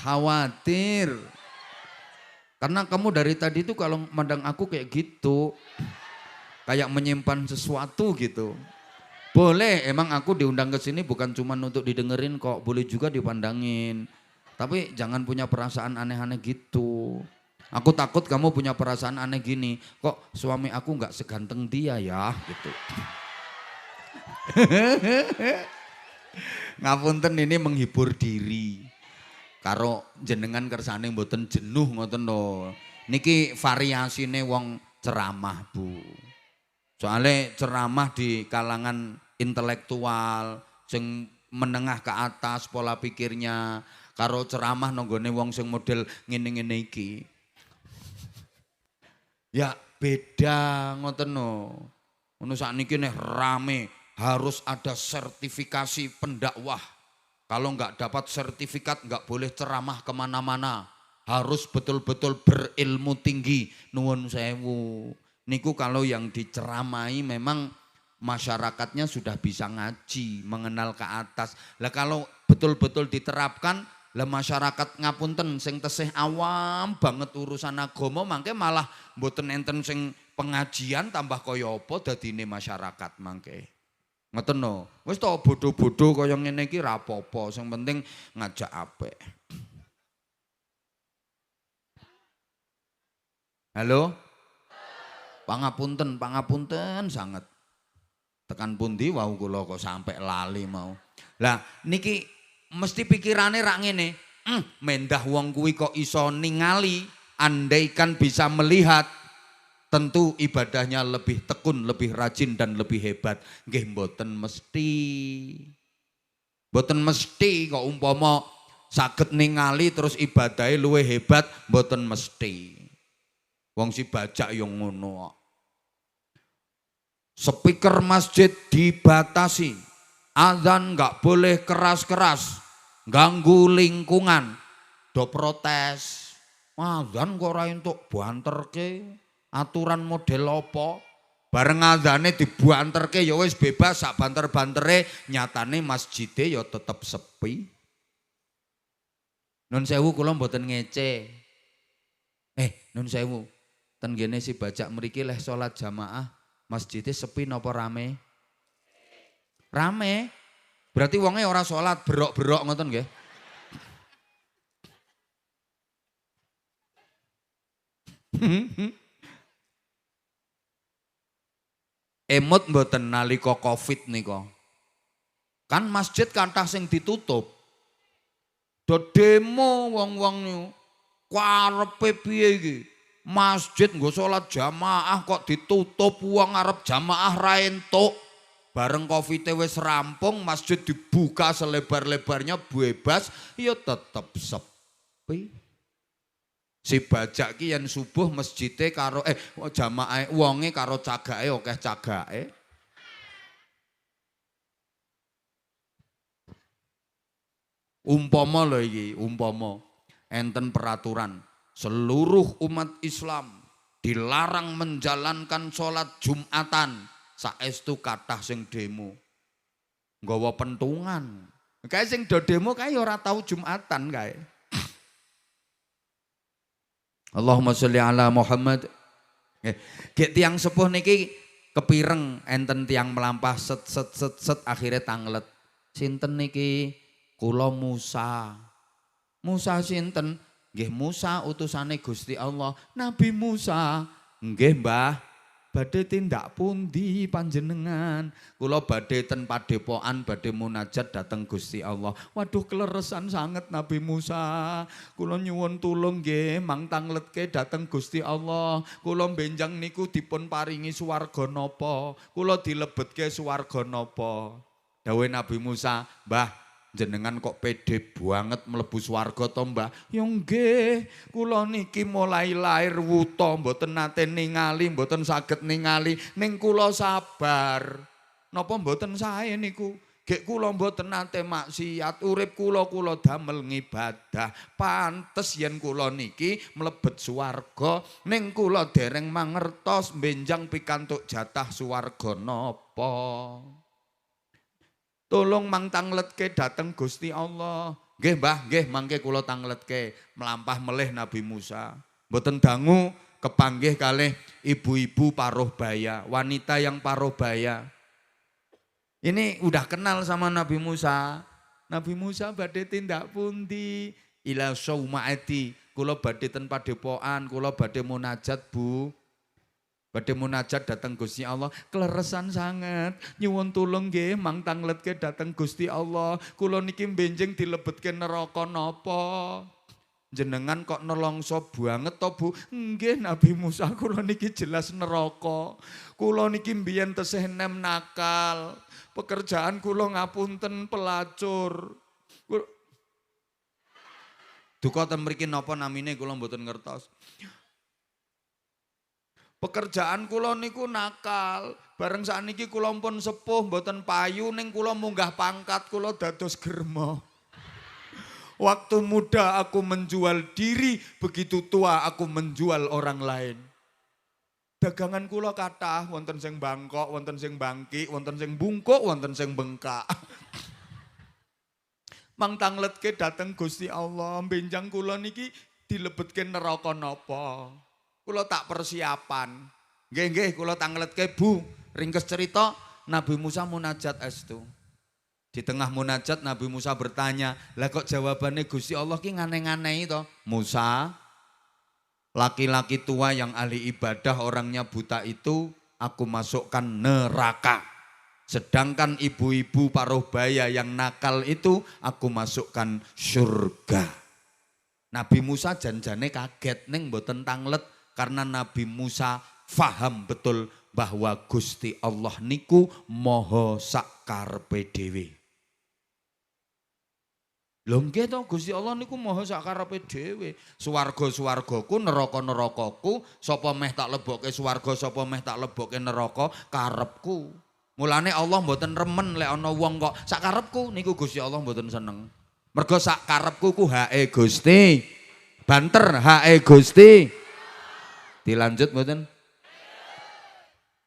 Khawatir. Karena kamu dari tadi itu kalau memandang aku kayak gitu. Kayak menyimpan sesuatu gitu. Boleh, emang aku diundang ke sini bukan cuma untuk didengerin kok. Boleh juga dipandangin. Tapi jangan punya perasaan aneh-aneh gitu. Aku takut kamu punya perasaan aneh gini, kok suami aku nggak seganteng dia ya, gitu. Ngapunten ini menghibur diri. Karo jenengan kersane mboten jenuh ngoten lho. Niki variasine wong ceramah, Bu. Soalnya ceramah di kalangan intelektual, sing menengah ke atas pola pikirnya, karo ceramah nonggone wong sing model ngene-ngene iki. Ya beda ngoten no. Ngono sakniki nek rame harus ada sertifikasi pendakwah. Kalau enggak dapat sertifikat enggak boleh ceramah kemana-mana. Harus betul-betul berilmu tinggi. Nuwun sewu. Niku kalau yang diceramai memang masyarakatnya sudah bisa ngaji, mengenal ke atas. Lah kalau betul-betul diterapkan, lah masyarakat ngapunten sing tesih awam banget urusan agama mangke malah mboten enten sing pengajian tambah kaya apa dadine masyarakat mangke. Ngoten no. Wis to bodoh-bodoh kaya ngene iki ra apa-apa, sing penting ngajak apik. Halo? Pangapunten sangat. Tekan pundi wau kula kok sampai lali mau. Lah niki mesti pikirane rak ngene, mendah wong kuwi kok iso ningali, andaikan bisa melihat, tentu ibadahnya lebih tekun, lebih rajin dan lebih hebat. Nggih mboten mesti. Mboten mesti kok umpama saged ningali terus ibadahe luwih hebat, mboten mesti. Wong si bajak yang ngono. Speaker masjid dibatasi. Azan nggak boleh keras-keras, ganggu lingkungan, do protes. Azan kok ora entuk banterke, aturan model apa? Bareng azane dibanterke ya wis bebas sak banter-bantere, nyatane masjide ya tetep sepi. Nun sewu kula mboten ngece. Nun sewu. Ten gene si bajak mriki leh salat jamaah, masjide sepi napa rame? Rame, berarti wongnya orang sholat berok-berok ngoten nggih. Emut mboten nalika Covid nika. Kan masjid kathah sing ditutup. Do demo wong-wong niku. Karepe piye iki? Masjid nggo salat jamaah kok ditutup, wong arep jamaah ra entuk. Bareng Covid wis rampung, masjid dibuka selebar-lebarnya bebas, ya tetep sepi. Si bajak ki yen subuh masjide karo jamaah wonge karo cagake akeh cagake. Umpama lho iki, umpama enten peraturan seluruh umat Islam dilarang menjalankan sholat Jumatan. Saestu kathah sing demo. Nggawa pentungan. Kae sing do demo kae ora tau Jumatan kae. Allahumma sholli ala Muhammad. Gek tiang sepuh niki kepireng enten tiang melampah set set set set akhirnya tanglet. Sinten niki? Kula Musa. Musa sinten? Nggih Musa utusane Gusti Allah. Nabi Musa. Nggih Mbah. Badhe tindak pundi panjenengan? Kula badhe ten padepokan badhe munajat dateng Gusti Allah. Waduh kleresan sanget Nabi Musa. Kula nyuwun tulung nggih mang tangletke dateng Gusti Allah. Kula benjang niku dipun paringi swarga napa? Kula dilebetke swarga napa? Dawuh Nabi Musa, "Mbah, jenengan kok pede banget mlebu swarga to, Mbah?" Ya nggih, kula niki mulai lair wuta mboten nate ningali, mboten saged ningali, ning kula sabar. Napa mboten sae niku? Gek kula mboten nate maksiat, urip kula damel ngibadah. Pantes yen kula niki mlebet swarga, ning kula dereng mangertos benjang pikantuk jatah swarga napa. Tolong mang tangletke dateng Gusti Allah. Nggih Mbah, nggih mangke kula tangletke. Melampah melih Nabi Musa. Mboten dangu kepanggih kalih ibu-ibu paruh baya, wanita yang paruh baya. Ini udah kenal sama Nabi Musa. Nabi Musa badhe tindak pundi? Ila saumaati. Kula badhe ten padepokan, kula badhe munajat, Bu. Badhe munajat dateng Gusti Allah, kleresan sanget. Nyuwun tulung nggih mang tangletke dateng Gusti Allah. Kula niki benjing dilebetke neraka napa? Jenengan kok nelongso banget to, Bu? Nggih Nabi Musa, kula niki jelas neraka. Kula niki mbiyen tesih nem nakal. Pekerjaan kula ngapunten pelacur. Duka ten mriki napa namine kula mboten ngertos. Pekerjaan kula niku nakal, bareng sakniki kula pun sepuh mboten payu ning kula munggah pangkat kula dados germa. Waktu muda aku menjual diri, begitu tua aku menjual orang lain. Dagangan kula kathah, wonten sing bangkok, wonten sing bangkik, wonten sing bungkuk, wonten sing bengkak. Mang tangletke dateng Gusti Allah, benjang kula niki dilebetke neraka napa? Kula tak persiapan. Nggih, kula tangletke Bu. Ringkes cerita, Nabi Musa munajat estu. Di tengah munajat Nabi Musa bertanya, "Lah kok jawabannya Gusti Allah ki ngane-nganehi to?" "Musa, laki-laki tua yang ahli ibadah orangnya buta itu aku masukkan neraka. Sedangkan ibu-ibu paruh baya yang nakal itu aku masukkan surga." Nabi Musa janjane kaget ning mboten tanglet. Karena Nabi Musa faham betul bahwa Gusti Allah niku moho sakarepe dhewe. Lho nggih to Gusti Allah niku moho sakarepe dhewe. Swarga-swargaku, neraka-nerakaku, sapa meh tak lebokke swarga, sapa meh tak lebokke neraka, karepku. Mulane Allah mboten remen lek ana wong kok sakarepku niku Gusti Allah mboten seneng. Mergo sakarepku ku hake Gusti. Banter hake Gusti. Dilanjut mboten?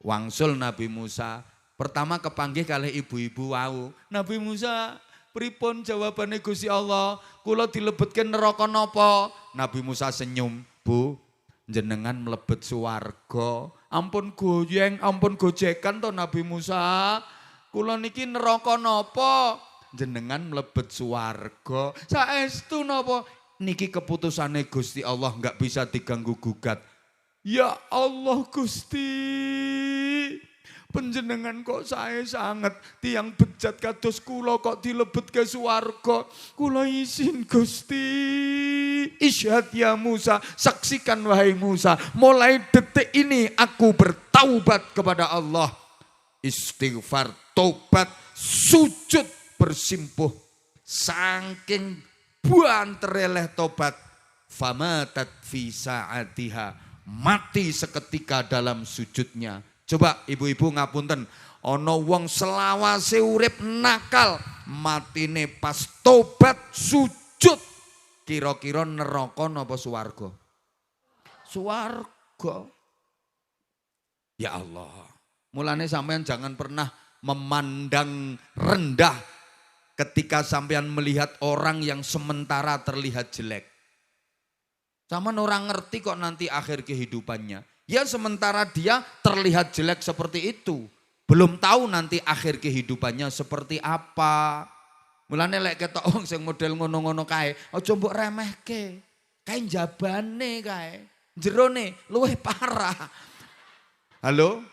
Wangsul Nabi Musa. Pertama kepanggih kalih ibu-ibu wau. Nabi Musa, pripun jawabane Gusti Allah? Kula dilebetke neraka napa? Nabi Musa senyum, "Bu, jenengan mlebet swarga. Ampun goyeng, ampun gojekan to Nabi Musa. Kula niki neraka napa? Jenengan mlebet swarga. Saestu napa? Niki keputusane Gusti Allah enggak bisa diganggu gugat." "Ya Allah Gusti, panjenengan kok sae sanget, tiang bejat kados kula kok dilebetke swarga. Kula izin Gusti." "Isyhad ya Musa," saksikan wahai Musa, mulai detik ini aku bertaubat kepada Allah. Istighfar, taubat, sujud bersimpuh. Saking buantereleh tobat, famatat fi sa'atiha, mati seketika dalam sujudnya. Coba ibu-ibu ngapunten, ana wong selawase urip nakal, matine pas tobat sujud, kira-kira neraka napa swarga? Swarga. Ya Allah, mulane sampean jangan pernah memandang rendah ketika sampean melihat orang yang sementara terlihat jelek. Sama orang ngerti kok nanti akhir kehidupannya. Ya sementara dia terlihat jelek seperti itu. Belum tahu nanti akhir kehidupannya seperti apa. Mulane lek ketok wong sing model ngono-ngono kae, aja mbok remehke. Kae jabane kae. Jerone luwih parah. Halo?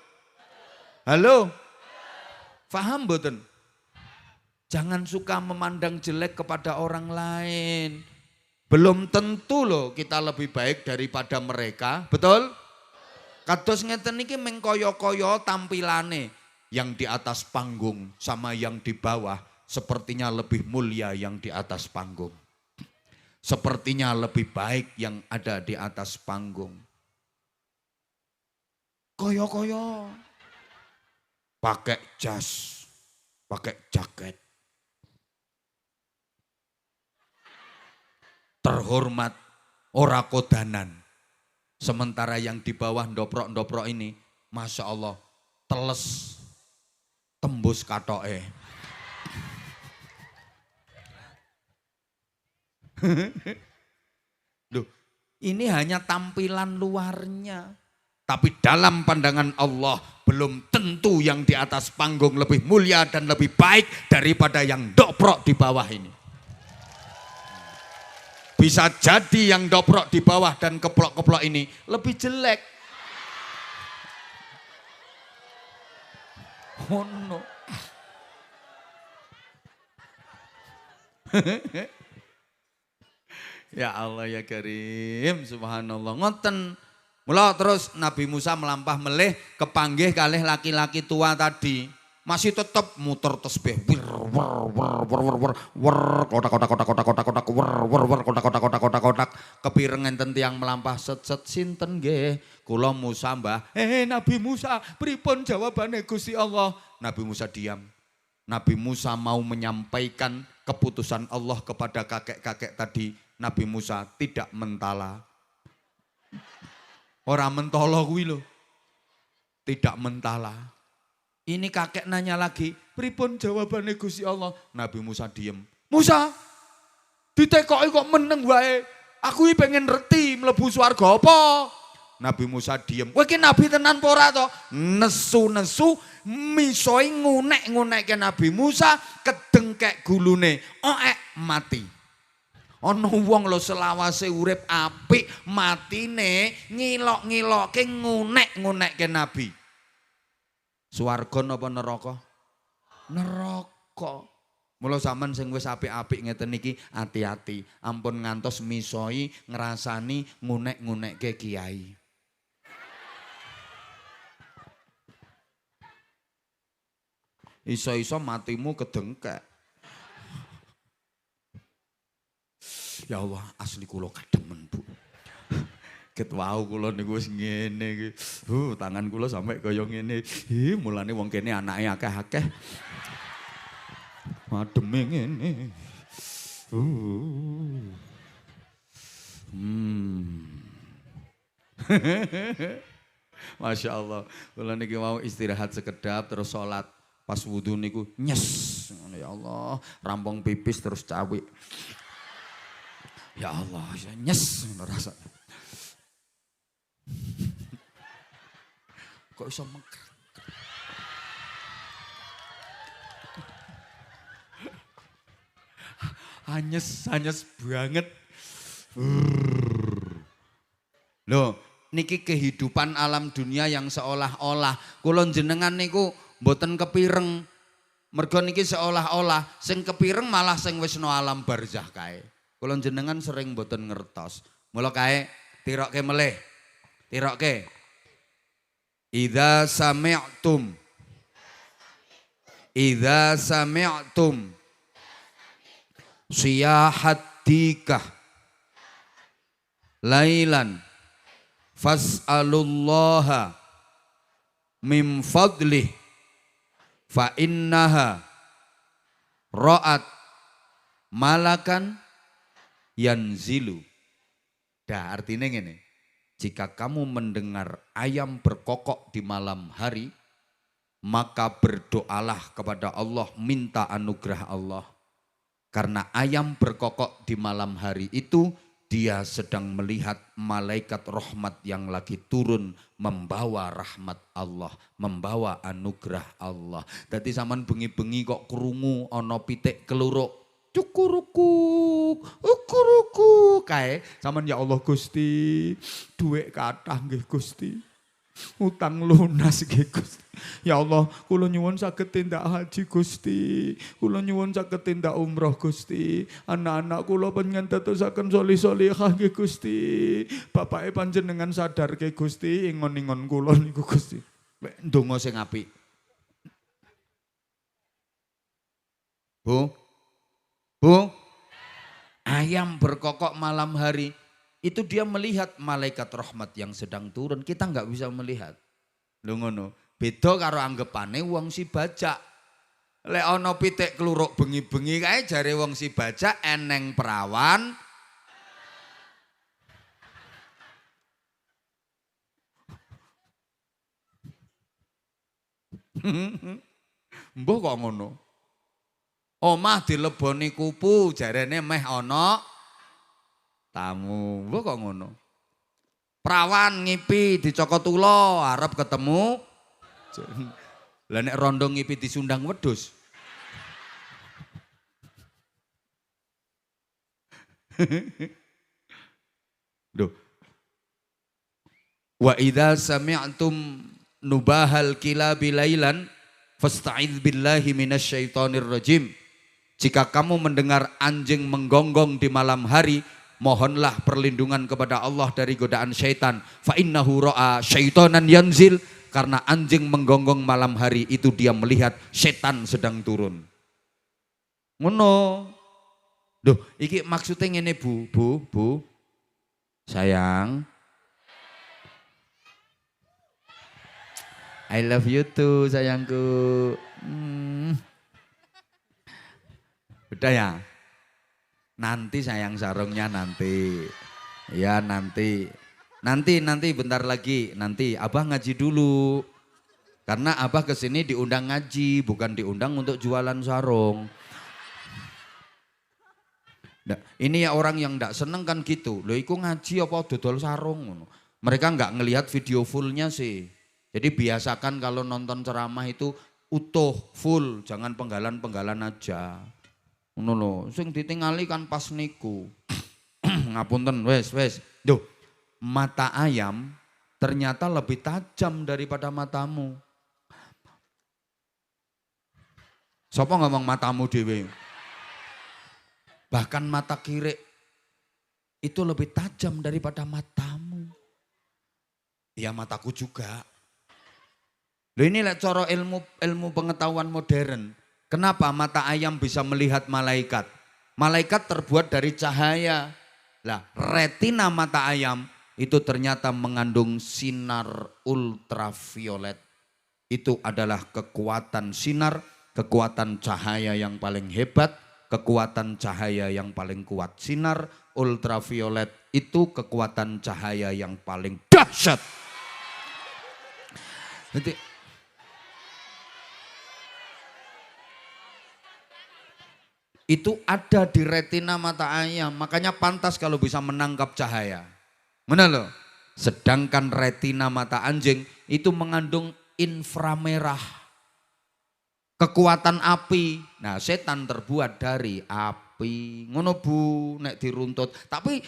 Halo? Paham mboten? Jangan suka memandang jelek kepada orang lain. Belum tentu loh kita lebih baik daripada mereka, betul? Kados ngeten niki mengkoyo-koyo tampilane yang di atas panggung sama yang di bawah sepertinya lebih mulia yang di atas panggung. Sepertinya lebih baik yang ada di atas panggung. Koyo-koyo. Pakai jas, pakai jaket. Terhormat, ora kodanan. Sementara yang di bawah ndoprok-ndoprok ini, Masya Allah, teles, tembus katoke. Loh, ini hanya tampilan luarnya. Tapi dalam pandangan Allah, belum tentu yang di atas panggung lebih mulia dan lebih baik daripada yang ndoprok di bawah ini. Bisa jadi yang doprok di bawah dan keplok-keplok ini lebih jelek. Oh no. Ya Allah ya Karim, subhanallah. Ngoten. Mula terus Nabi Musa melampah melih kepanggih kalih laki-laki tua tadi. Masih tetap muter tasbih. Kotak. Kepireng enten tiyang melampah set sinten nggih. Kula Musa Mbah. Nabi Musa, pripun jawabane Gusti Allah? Nabi Musa diam. Nabi Musa mau menyampaikan keputusan Allah kepada kakek-kakek tadi. Nabi Musa tidak mentala. Orang mentolo kuwi lho. Tidak mentala. Ini kakek nanya lagi, pripun jawabannya Gusti Allah? Nabi Musa diem. Musa, ditekoki kok meneng wae. Aku iki pengen reti mlebu swarga apa? Nabi Musa diem. Kowe iki nabi tenan apa ora to? Nesu-nesu misoi ngunek-ngunekke Nabi Musa kedengkek gulune. Mati. Ana wong lho selawase urip apik, matine ngilok-ngilokke ngunek-ngunekke Nabi. Swarga napa neraka? Neraka. Mula sampean sing wis apik-apik ngeten iki hati-hati, ampun ngantos misoi ngrasani ngunek-ngunekke kiai. Iso-iso matimu kedengkek. Ya Allah, asli kula kademen, Bu. Ket wau kula niku wis ngene iki. Tangan kula sampe kaya ngene. Mulane wong kene anake akeh-akeh. Ademe ngene. Masya Allah. Kula niki mau istirahat sekedap terus sholat. Pas wudu niku nyes. Ya Allah, rampung pipis terus cawik. Ya Allah, nyes rasa. Kok iso mengker? Anyes banget. Loh, niki kehidupan alam dunia yang seolah-olah kula jenengan niku mboten kepireng. Mergo niki seolah-olah sing kepireng malah sing wis no alam barzah kae. Kula jenengan sering mboten ngertos. Mula kae tirokke melih. Tirokke. Idza sami'tum siyahat dikah lailan fas'alullaha min fadlih fa innaha ra'at malakan yanzilu. Dah artinya ngene. Jika kamu mendengar ayam berkokok di malam hari, maka berdoalah kepada Allah, minta anugerah Allah. Karena ayam berkokok di malam hari itu dia sedang melihat malaikat rahmat yang lagi turun membawa rahmat Allah, membawa anugerah Allah. Dadi sampean bengi-bengi kok krungu ana pitik keluruk, cukurukuk, ukurukuk kae, sampean ya Allah Gusti, dhuwit kathah nggih Gusti. Utang lunas nggih Gusti. Ya Allah, kula nyuwun saged tindak haji Gusti. Kula nyuwun saged tindak umroh Gusti. Anak-anak kula panjenengan dadosaken solih-solihah nggih Gusti. Bapake panjenengan sadarke Gusti ingon-ingon kula niku Gusti. Ndonga sing apik. Bu. Ayam berkokok malam hari. Itu dia melihat malaikat rahmat yang sedang turun. Kita nggak bisa melihat. Lho ngono. Beda karo anggapane wong si bajak. Lek ana pitik kluruk bengi-bengi kae jare wong si bajak eneng perawan. Mbah kok ngono. Omah dileboni kupu jarene meh ana tamu. Mbah kok ngono. Prawan ngipi dicokot ula arep ketemu. Lah nek rondo ngipi disundang wedhus. Duh. Wa idza sami'tum nubahal kilabi lailan fasta'idz billahi minasyaitonir rajim. Jika kamu mendengar anjing menggonggong di malam hari, mohonlah perlindungan kepada Allah dari godaan syaitan. Fa innahu ra'a syaitanan yanzil, karena anjing menggonggong malam hari itu dia melihat setan sedang turun. Ngono. Duh, iki maksudnya ngene Bu. Sayang. I love you too sayangku. Udah ya? Nanti sayang sarungnya nanti. Ya nanti. Nanti bentar lagi. Nanti Abah ngaji dulu. Karena Abah kesini diundang ngaji. Bukan diundang untuk jualan sarung. Nah, ini ya orang yang enggak seneng kan gitu. Loh iku ngaji apa dodol sarung. Mereka enggak ngelihat video fullnya sih. Jadi biasakan kalau nonton ceramah itu utuh, full. Jangan penggalan-penggalan aja. Ngono lho, sing ditingali kan pas niku. Ngapunten, wes. Duh, mata ayam ternyata lebih tajam daripada matamu. Sopo ngomong matamu dhewe? Bahkan mata kiri itu lebih tajam daripada matamu. Ya mataku juga. Loh ini lah cara ilmu pengetahuan modern. Kenapa mata ayam bisa melihat malaikat? Malaikat terbuat dari cahaya. Lah, retina mata ayam itu ternyata mengandung sinar ultraviolet. Itu adalah kekuatan sinar, kekuatan cahaya yang paling hebat, kekuatan cahaya yang paling kuat. Sinar ultraviolet itu kekuatan cahaya yang paling dahsyat. Nanti itu ada di retina mata ayam, makanya pantas kalau bisa menangkap cahaya. Mana loh? Sedangkan retina mata anjing itu mengandung inframerah, kekuatan api. Nah setan terbuat dari api. Ngono Bu, nek diruntut. Tapi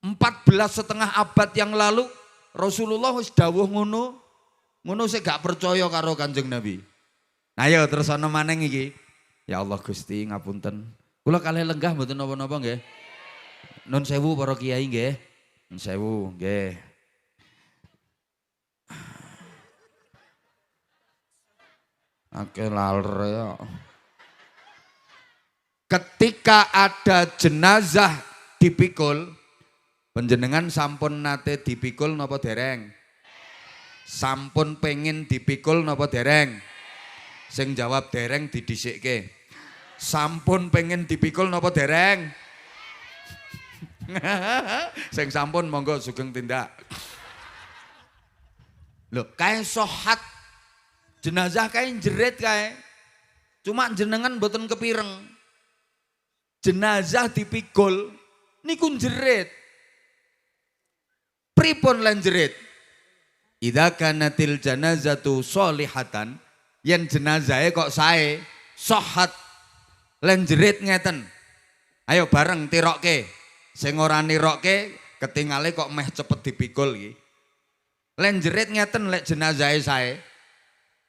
14,5 abad yang lalu Rasulullah wis dawuh ngono. Ngono sik gak percaya karo Kanjeng Nabi. Nah ya terus ana maneng iki. Ya Allah Gusti ngapunten. Kula kalih lenggah mboten napa-napa nggih. Nun sewu para kiai nggih. Nun sewu nggih. Akeh laler ya. Ketika ada jenazah dipikul, panjenengan sampun nate dipikul napa dereng? Sampun pengen dipikul napa dereng? Sing jawab dereng didhisikke. Sampun pengen dipikul napa dereng? Sing sampun monggo sugeng tindak. Lho, kae sohat jenazah kae jerit kae. Cuma jenengan mboten kepireng. Jenazah dipikul niku jerit. Pripun lan jerit? Idza kanatil janazatu sholihatan, yen jenazahe kok sae, sohat lan jerit ngeten. Ayo bareng tirokke. Sing ora nirokke ketingale kok meh cepet dipikul iki. Lan jerit ngeten lek jenazahe sae.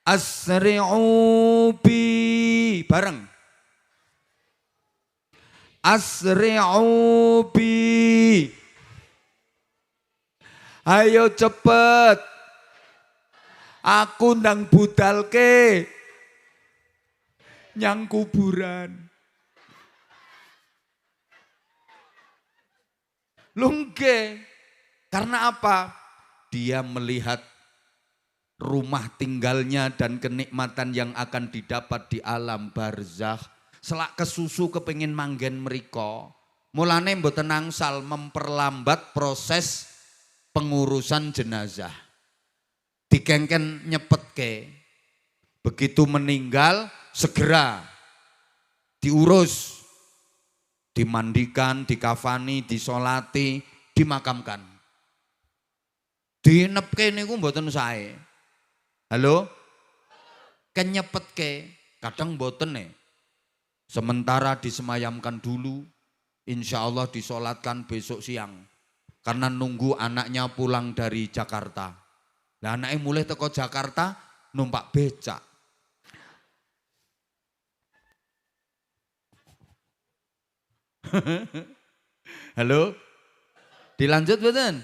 Asri'u bi bareng. Asri'u bi. Ayo cepet. Aku ndang budalke nyang kuburan. Lungke. Karena apa? Dia melihat rumah tinggalnya dan kenikmatan yang akan didapat di alam barzakh. Selak kesusu kepengin manggen mriko. Mulane mboten angsal memperlambat proses pengurusan jenazah. Dikengken nyepetke. Begitu meninggal segera diurus. Dimandikan, dikafani, disolati, dimakamkan. Dinepke niku mboten sae. Halo? Kenyepetke, kadang mboten nih. Sementara disemayamkan dulu, insya Allah disolatkan besok siang. Karena nunggu anaknya pulang dari Jakarta. Nah anaknya mulai teko Jakarta, numpak becak. Halo? Dilanjut betul?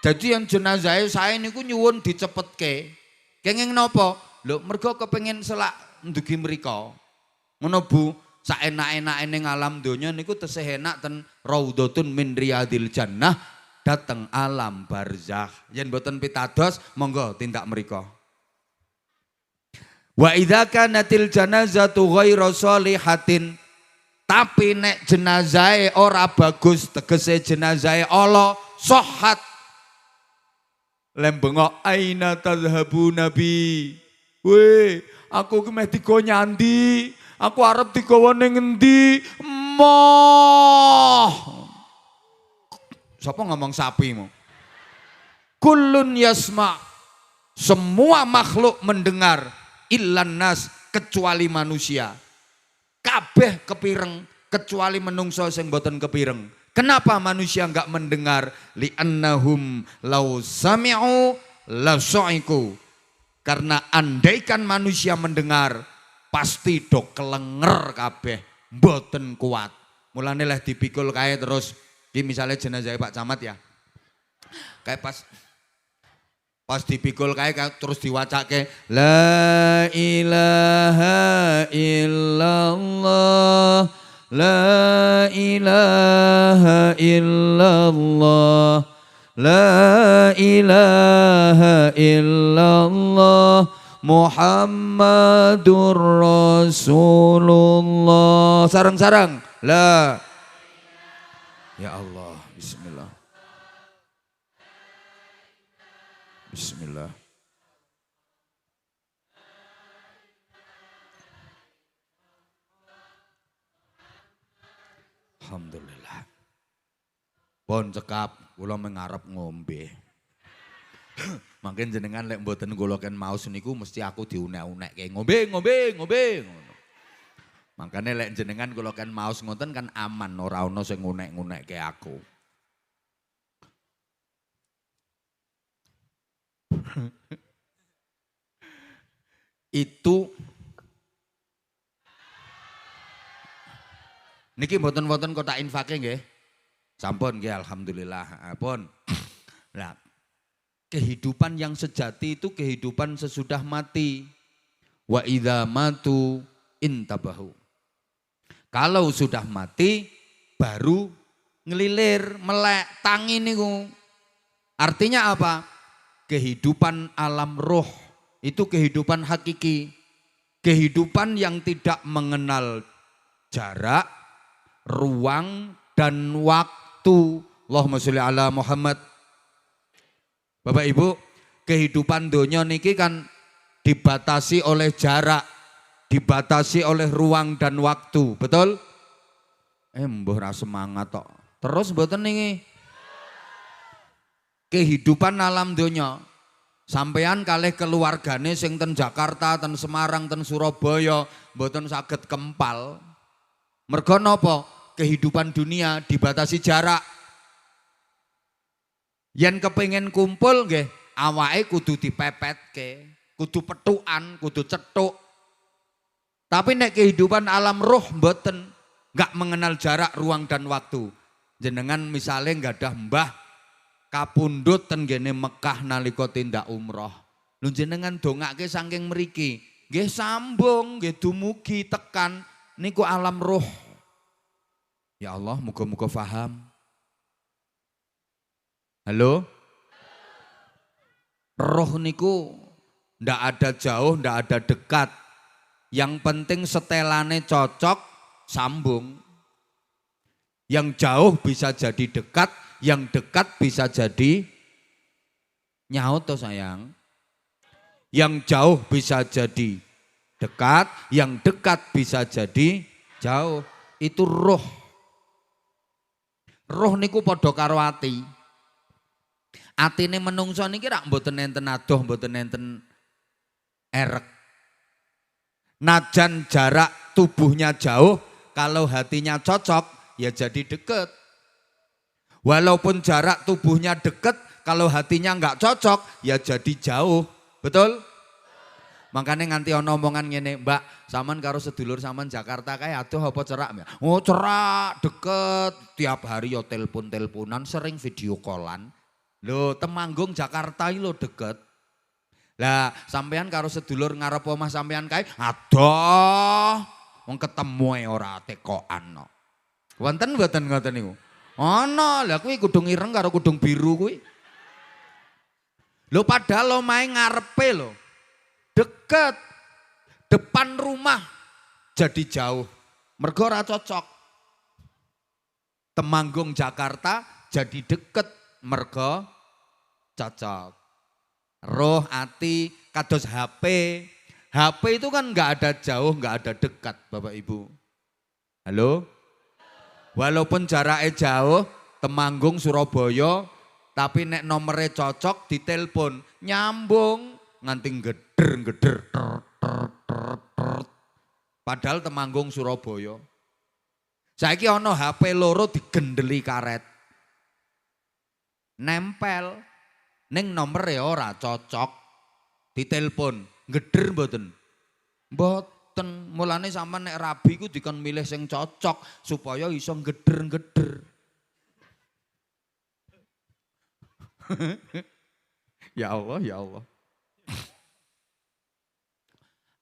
Jadi yang jenazah saya niku nyuwun dicepetke. Kenging napa? Lho mergo kepengin selak ndugi mriko. Ngono Bu, saenak-enake ning alam donya niku tesih enak ten raudhatun min riyadil jannah dateng alam barzakh. Yen mboten pitados monggo tindak mriko. Wa idza kanatil janazatu ghairu sholihatin, tapi nek jenazahe ora bagus, tegese jenazahe ala sohat. Lembengok aina tadhabu nabi. Weh, aku ki meh digo nyandi. Aku arep digawa ning endi? Moh. Sapa ngomong sapimu? Kullun yasma. Semua makhluk mendengar illan nas kecuali manusia. Kabeh kepireng kecuali menungso sing boten kepireng. Kenapa manusia enggak mendengar? Li'annahum law sami'u la sa'iku. Karena andaikan manusia mendengar, pasti do kelenger kabeh, mboten kuat. Mulane leh dipikul kae terus, iki misale jenazah Pak Camat ya. Kayak pas dipikul kae terus diwacake la ilaha illallah. La ilaha illallah. La ilaha illallah. Muhammadur Rasulullah. Sarang-sarang. La. Ya Allah. Bismillah. Bismillah. Alhamdulillah. Pon cekap, kula mengarep ngombe. Mungkin jenengan lek mboten kula ken maos niku mesti aku diunek-unekke ngombe. Makane lek jenengan kula ken maos ngoten kan aman, ora ana sing ngunek-ngunekke aku. Itu niki mboten-mboten kok tak infake nggih. Sampun nggih alhamdulillah. Pun. Nah, kehidupan yang sejati itu kehidupan sesudah mati. Wa idza matu intabahu. Kalau sudah mati baru ngelilir, melek, tangi niku. Artinya apa? Kehidupan alam roh itu kehidupan hakiki. Kehidupan yang tidak mengenal jarak, ruang dan waktu. Allahumma sholli ala Muhammad. Bapak Ibu, kehidupan donya niki kan dibatasi oleh jarak, dibatasi oleh ruang dan waktu, betul? Mbah ra semangat tok. Terus mboten niki. Kehidupan alam donya. Sampean kalih keluargane sing ten Jakarta, ten Semarang, ten Surabaya mboten saged kempal. Mergo napa? Kehidupan dunia dibatasi jarak. Yen kepengin kumpul nggih, awake kudu dipepetke, kudu petukan, kudu cetuk. Tapi nek kehidupan alam roh mboten, enggak mengenal jarak, ruang dan waktu. Jenengan misale nggadah mbah kapundhut ten ngene Mekah nalika tindak umroh. Lho jenengan dongake saking mriki, nggih sambung, nggih dumugi tekan niku alam roh. Ya Allah, muga-muga paham. Halo? Roh niku ndak ada jauh, ndak ada dekat. Yang penting setelane cocok, sambung. Yang jauh bisa jadi dekat, yang dekat bisa jadi nyaut toh sayang. Yang jauh bisa jadi dekat, yang dekat bisa jadi jauh. Itu roh. Roh niku padha karo ati. Atine menungso niki rak mboten enten adoh, mboten enten erek. Najan jarak tubuhnya jauh, kalau hatinya cocok ya jadi deket. Walaupun jarak tubuhnya deket, kalau hatinya enggak cocok ya jadi jauh. Betul? Makanya nganti ono omongan ngene, Mbak, saman karo sedulur saman Jakarta kae aduh apa cerak? Oh cerak, deket, tiap hari yo telepon-teleponan, sering video callan. Lho Temanggung Jakarta iki lho deket. Lah sampean karo sedulur ngarep omah sampean kae aduh wong ketemu ae ora tekokan no. Wonten mboten ngoten niku? Ana, lah kuwi kudung ireng karo kudung biru kuwi. Lho padahal omahe ngarepe lho. Deket, depan rumah jadi jauh, mergo ora cocok. Temanggung Jakarta jadi deket, mergo cocok. Roh, hati, kados HP. HP itu kan nggak ada jauh, nggak ada dekat, Bapak Ibu. Halo? Walaupun jaraknya jauh, Temanggung, Surabaya, tapi nek nomornya cocok, ditelepon, nyambung. Nganti geder. Padahal Temanggung Surabaya. Saiki ana HP loro digendeli karet. Nempel ning nomere ora cocok. Ditelepon, geder mboten? Mboten. Mulane sampean nek rabi ku dikon milih sing cocok supaya iso geder-geder. Ya Allah, ya Allah.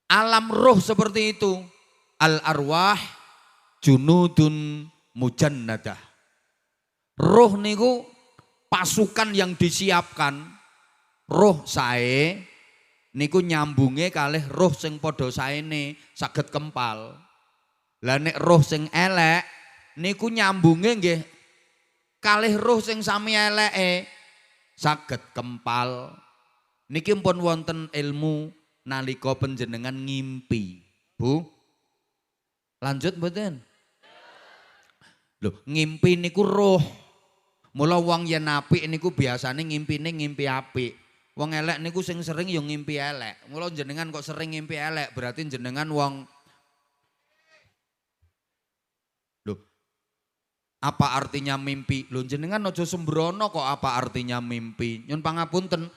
Alam roh seperti itu. Al-arwah junudun mujannadah. Roh niku pasukan yang disiapkan. Roh sae niku nyambunge kalih roh sing padha saene saged kempal. Lah nek roh sing elek niku nyambunge nggih kalih roh sing sami eleke saged kempal. Niki pun wonten ilmu nalika panjenengan ngimpi. Bu, lanjut mboten? Loh, ngimpi niku roh. Mula wong yen apik niku biasane ngimpine ngimpi apik. Wong elek niku sing sering yo ngimpi elek. Mula jenengan kok sering ngimpi elek, berarti jenengan wong. Loh, apa artinya mimpi? Loh jenengan aja sembrono kok apa artinya mimpi. Nyun pangapunten.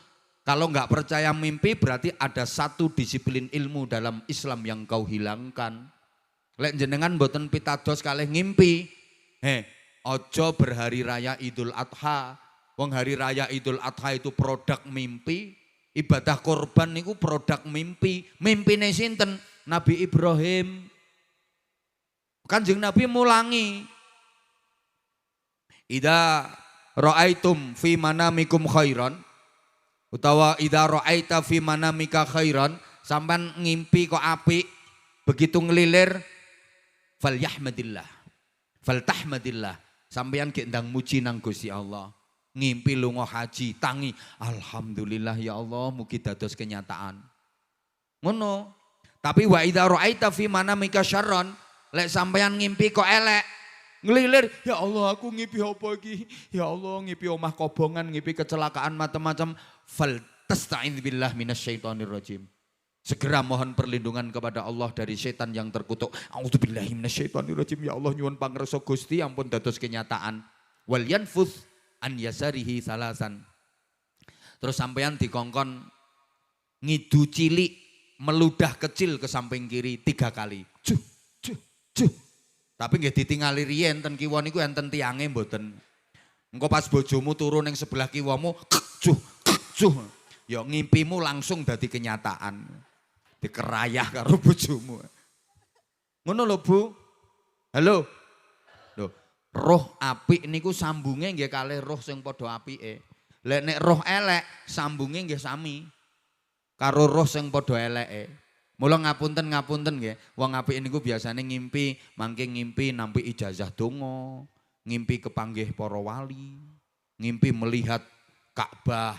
Kalau enggak percaya mimpi berarti ada satu disiplin ilmu dalam Islam yang kau hilangkan. Lek jenengan mboten pitados kalih ngimpi. Ojo berhari raya Idul Adha. Wong hari raya Idul Adha itu produk mimpi. Ibadah korban niku produk mimpi. Mimpine sinten? Nabi Ibrahim. Kanjeng Nabi mulangi. Idza ra'aitum fi manamikum khairan. Utawa idza ra'aita fi manamika khairan, sampean ngimpi kok apik, begitu ngelilir falyahmadillah. Faltahmadillah. Sampean gek ndang muji nang Gusti Allah. Ngimpi lunga haji, tangi alhamdulillah ya Allah mugi dados kenyataan. Ngono. Tapi wa idza ra'aita fi manamika syarran, lek sampean ngimpi kok elek, Ngelilir, ya Allah aku ngipi apa iki? Ya Allah ngipi omah kobongan, ngipi kecelakaan macam-macam. Fal tasta'idz billah minasyaitonir rajim. Segera mohon perlindungan kepada Allah dari setan yang terkutuk. A'udzubillahi minasyaitonirrajim. Ya Allah nyuwun pangersa Gusti ampun dados kenyataan. Wal yanfuth an yasarihi salasan. Terus sampean dikongkon ngidu cilik meludah kecil ke samping kiri 3 kali. Juh, juh, juh. Tapi nggih ditingali riyen ten kiwa niku enten tiange mboten. Engko pas bojomu turun ning sebelah kiwamu juh, juh. Ya ngimpimu langsung dadi kenyataan. Dikerayah karo bojomu. Ngono lho Bu. Halo. Loh, roh apik niku sambunge nggih kalih roh sing padha apike. Lek nek roh elek sambunge nggih sami karo roh sing padha eleke. Mula ngapunten nggih. Wong apik niku biasane ngimpi, mangke ngimpi nampi ijazah donga, ngimpi kepanggih para wali, ngimpi melihat Ka'bah,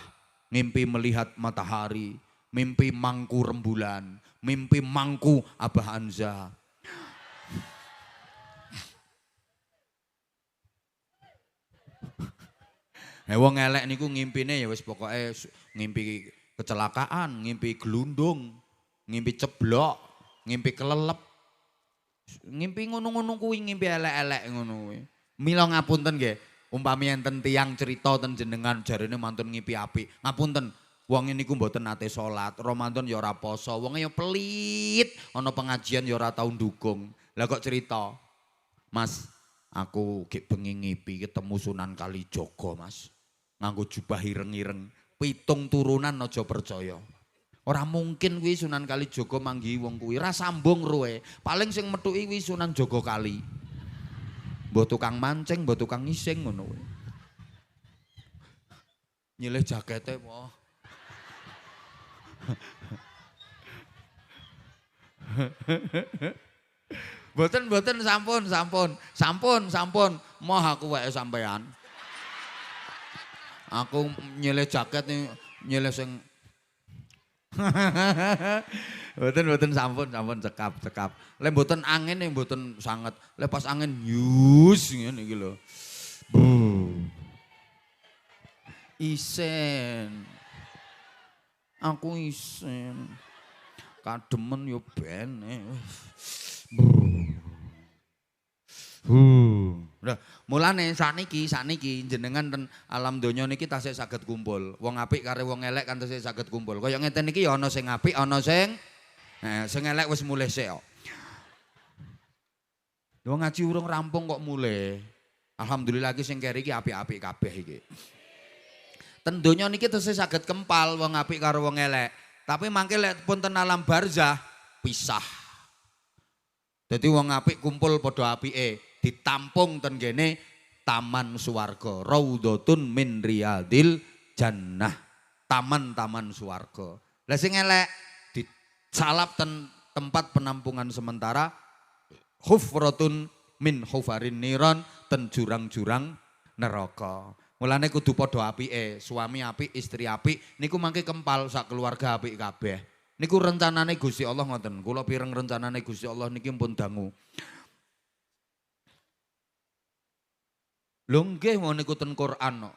ngimpi melihat matahari, mimpi mangku rembulan, mimpi mangku Abah Anza. Wong elek niku ngimpine ya wis pokoke ngimpi kecelakaan, ngimpi gelundung, ngimpi ceblok, ngimpi kelelep. Ngimpi ngono-ngono kuwi ngimpi elek-elek ngono kuwi. Mila ngapunten nggih, umpami enten tiyang crita ten jenengan jarene mantun ngimpi apik. Ngapunten, wong niku mboten nate salat, Ramadan ya ora poso, wonge ya pelit, ana pengajian ya ora tau ndukung. Lah kok cerita, Mas, aku gek bengi ngipi ketemu Sunan Kalijaga, Mas. Nganggo jubah ireng-ireng, 7 turunan aja percaya. Ora mungkin kuwi Sunan Kalijaga manggi wong kuwi, ra sambung roe. Paling sing methuki kuwi Sunan Jogokali. Mbok tukang mancing, mbok tukang ngising ngono kuwi. Nyilih jakete po. Boten sampun. Moh aku wae sampean. Aku nyilih jaket nih, nyilih sing Boten sampun cekap. Lek mboten angin ning mboten sanget. Lek pas angin yus ngene iki lho. Isen. Aku isen. Kademen yo ben. Nah, mulane sakniki jenengan ten alam donya niki tasih saged kumpul. Wong apik karo wong elek kan tasih saged kumpul. Kaya ngeten niki ya ana sing apik, ana sing elek wis mulih sik kok. Wong ngaji urung rampung kok mulih. Alhamdulillah iki sing keri iki apik-apik kabeh iki. Ten donya niki tasih saged kempal wong apik karo wong elek. Tapi mangke lek pun ten alam barzah pisah. Dadi wong apik kumpul padha apike. Ditampung ten kene taman swarga, raudhatun min riyadil jannah, taman-taman swarga. Lah sing elek disalap ten tempat penampungan sementara, hufratun min hufarin niron, ten jurang-jurang neraka. Mulane kudu padha apike, suami apik, istri apik, niku mangke kempal sak keluarga apik kabeh. Niku rencanane Gusti Allah ngoten. Kula pireng rencanane Gusti Allah niki pun dangu. Lho nggih mau niku ten Quran.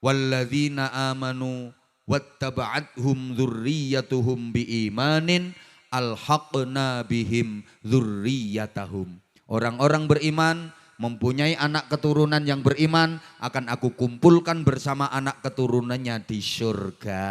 Walladzina amanu wattaba'athum dzurriyyatuhum biimanin alhaqna bihim dzurriyyatahum. Orang-orang beriman mempunyai anak keturunan yang beriman akan aku kumpulkan bersama anak keturunannya di surga.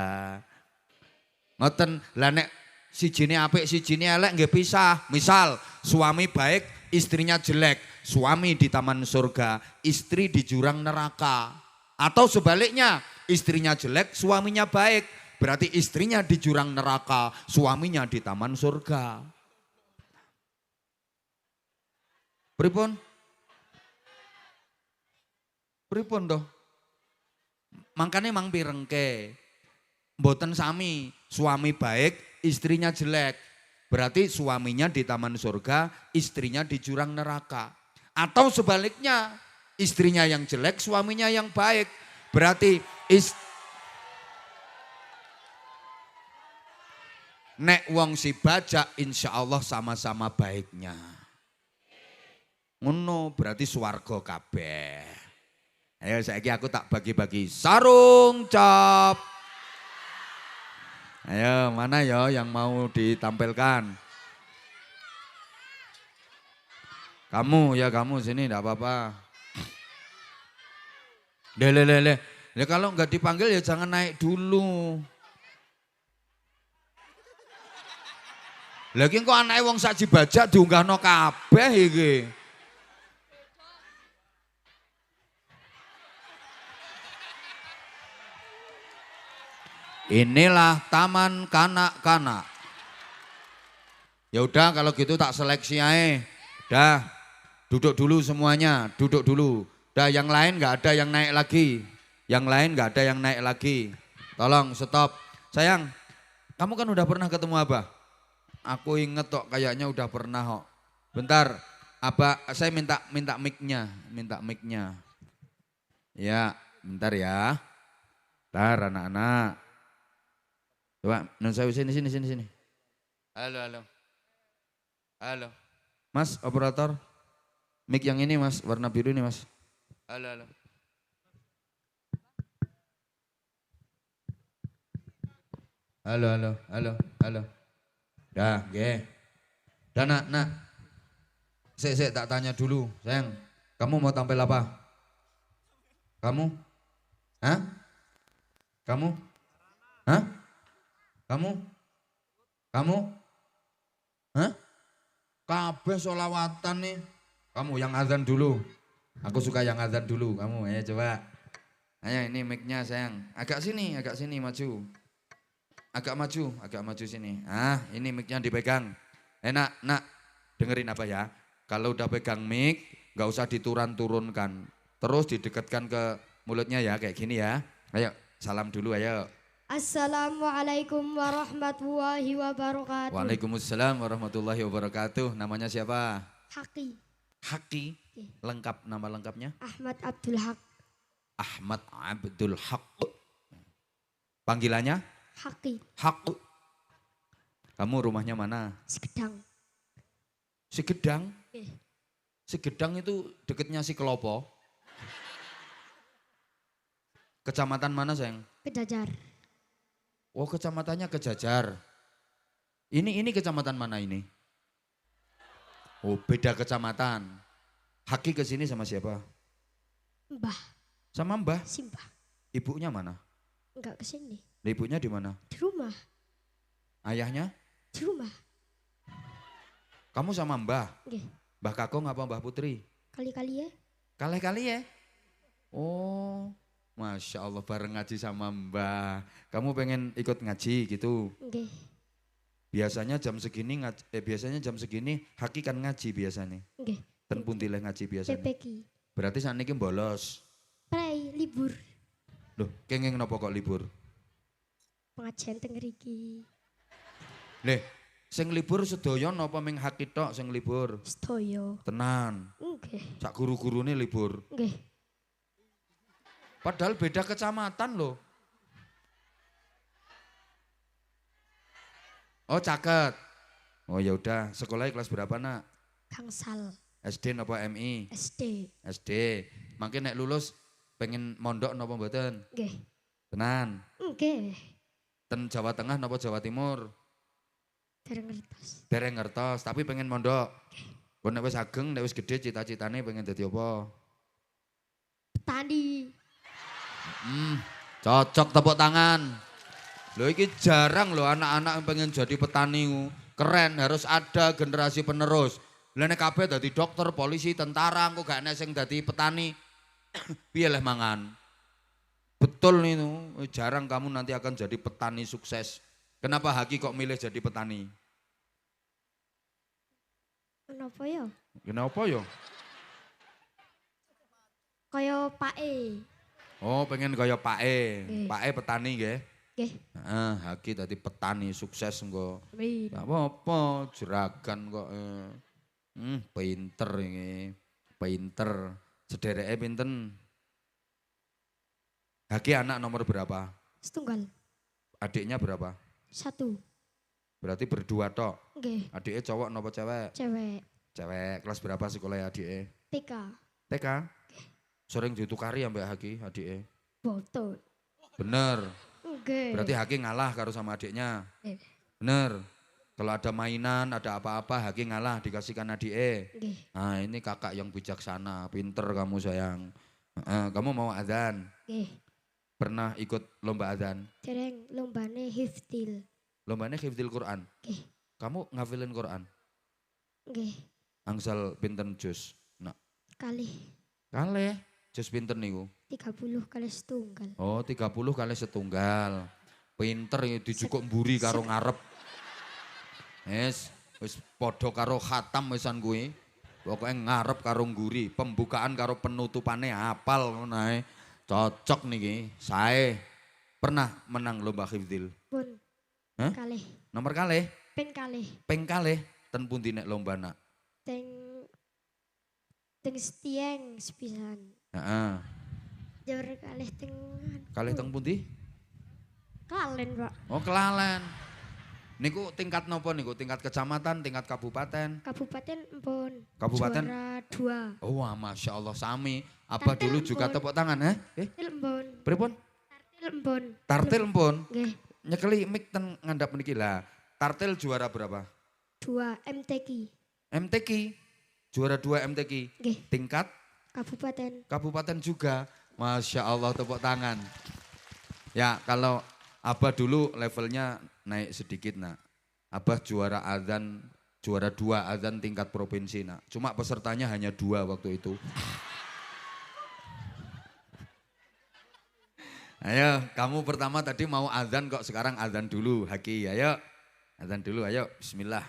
Ngoten, lah nek sijine apik sijine elek nggih pisah. Misal suami baik, istrinya jelek. Suami di taman surga, istri di jurang neraka. Atau sebaliknya, istrinya jelek, suaminya baik. Berarti istrinya di jurang neraka, suaminya di taman surga. Pripun? Pripun toh? Mangkane mang pirengke. Mboten sami, suami baik, istrinya jelek. Berarti suaminya di taman surga, istrinya di jurang neraka. Atau sebaliknya, istrinya yang jelek, suaminya yang baik. Berarti nek wong si bajak insya Allah sama-sama baiknya. Ngono berarti swarga kabeh. Ayo saiki aku tak bagi-bagi sarung cap. Ayo mana ya yang mau ditampilkan? Kamu ya kamu sini enggak apa-apa. Le. Ya kalau enggak dipanggil ya jangan naik dulu. Lagi kok anake wong saji bajak diunggahno kabeh iki. Inilah taman kanak-kanak. Ya udah kalau gitu tak seleksi aja. Dah, duduk dulu semuanya, duduk dulu. Dah yang lain nggak ada yang naik lagi. Yang lain nggak ada yang naik lagi. Tolong stop. Sayang, kamu kan udah pernah ketemu Abah? Aku inget kok kayaknya udah pernah kok. Bentar, Abah, saya minta mic-nya. Ya, bentar ya. Bentar anak-anak. Coba, non saya sini. Halo. Mas, operator. Mic yang ini mas, warna biru ini mas. Halo. Halo. Dah, ge. Dah nak. Saya tak tanya dulu, sayang. Kamu mau tampil apa? Kamu? Hah? Kamu? Hah? Kamu? Hah? Kabeh sholawatan nih. Kamu yang azan dulu. Aku suka yang azan dulu. Kamu ayo coba. Ayo ini mic-nya sayang. Agak sini maju. Agak maju sini. Ah, ini mic-nya dipegang. Enak, nak. Dengerin apa ya? Kalau udah pegang mic, nggak usah diturun-turunkan. Terus didekatkan ke mulutnya ya, kayak gini ya. Ayo, salam dulu ayo. Assalamualaikum warahmatullahi wabarakatuh. Waalaikumsalam warahmatullahi wabarakatuh. Namanya siapa? Haki. Lengkap, nama lengkapnya? Ahmad Abdul Haq. Ahmad Abdul Haq. Panggilannya? Haki. Haq. Kamu rumahnya mana? Sigedang? Sigedang itu deketnya Sikelopo. Kecamatan mana sayang? Kejajar. Oh kecamatannya Kejajar. Ini kecamatan mana ini? Oh beda kecamatan. Haki kesini sama siapa? Mbah. Sama Mbah? Simbah. Ibunya mana? Enggak kesini. Ibunya di mana? Di rumah. Ayahnya? Di rumah. Kamu sama Mbah? Nggih. Mbah Kakung apa Mbah Putri? Kali-kali ya. Kali-kali ya? Oh, Masya Allah bareng ngaji sama Mbah. Kamu pengen ikut ngaji gitu? Nggih. Biasanya jam segini Haki kan ngaji biasanya. Nggih. Dan puntileh ngaji biasanya. PPK. Berarti saat ini bolos. Prai libur. Loh, kenging napa kok libur? Pengajian teng mriki. Leh, sing libur sedaya napa ming Haki tok sing libur? Sedaya. Tenan. Nggih. Sak guru-gurune libur. Nggih. Padahal beda kecamatan loh. Oh caket. Oh ya udah, sekolahnya kelas berapa nak? Gangsal. SD napa MI? SD. SD. Makin nek lulus pengen mondok napa mboten? Nggih. Tenan. Nggih. Ten Jawa Tengah napa Jawa Timur? Dereng ngertos. Dereng ngertos, tapi pengen mondok. Kok nek wis ageng, nek wis gede cita-citane pengen dadi apa? Petani. Cocok tepuk tangan. Loh iki jarang loh anak-anak yang pengen jadi petani. Keren, harus ada generasi penerus. Lah nek kabeh dadi dokter, polisi, tentara, engko gak enek sing dadi petani. Piye leh mangan? Betul itu, jarang kamu nanti akan jadi petani sukses. Kenapa Haki kok milih jadi petani? Kenapa ya? Kenapa ya? Kaya Pak E. Oh pengen kaya Pak E. Nggih. Pak E petani nggih. Nggih. Haki tadi petani sukses engko. Amin. Gak apa-apa, juragan kok. Pinter ini. Pinter. Sedereke pinten? Haki anak nomor berapa? Setunggal. Adiknya berapa? 1. Berarti berdua tok. Nggih. Adiknya cowok nopo cewek? Cewek. Cewek, kelas berapa sekolah adike? TK. TK? Sering ditukari ambek Haki adike? Botol. Bener. Nggih. Berarti Haki ngalah karo sama adiknya. Nggih. Bener. Kalau ada mainan, ada apa-apa, Haki ngalah dikasihkan adike. Nggih. Nah ini kakak yang bijaksana, pinter kamu sayang. Kamu mau adzan? Nggih. Pernah ikut lomba adzan? Dereng lombane hifdil. Lombanya hifdzil Quran. Nggih. Kamu ngafilin Quran? Nggih. Angsal pinten juz? Nah, Kalih kalih juz pinten niku? 30 kali setunggal. Oh 30 kali setunggal. Pinter ya dijukuk mburi karo ngarep. Wis padha karo khatam wisan kuwi. Pokoke ngarep karo ngguri, pembukaan karo penutupane apal ngono ae. Cocok niki, sae. Pernah menang lomba hifdzil? Pun. Hah? Kalih. Nomor kalih? Ping kalih. Ping kalih ten pundi nek lombana? Teng setieng sepisan. Heeh. Jawar kalih teng Kalih teng pundi? Kalen, Pak. Oh, kelalen. Niku tingkat nopo niku? Tingkat kecamatan, tingkat kabupaten? Kabupaten Empon. Kabupaten? Juara 2. Oh, Masya Allah sami. Apa Tartil dulu juga Empon. tepuk tangan, eh? Tartil Empon. Pripun? Tartil Empon. Tartil Empon. Nggih. Nyekeli mik ten ngandap niki lah. Tartil juara berapa? 2 MTQ. MTQ. Juara 2 MTQ. Nggih. Tingkat Kabupaten. kabupaten juga. Masya Allah tepuk tangan. Ya kalau Abah dulu levelnya naik sedikit nak. Abah juara adzan, juara 2 adzan tingkat provinsi nak. Cuma pesertanya hanya 2 waktu itu. Ayo, kamu pertama tadi mau adzan kok sekarang adzan dulu, Haki. Ayo, adzan dulu, ayo, bismillah.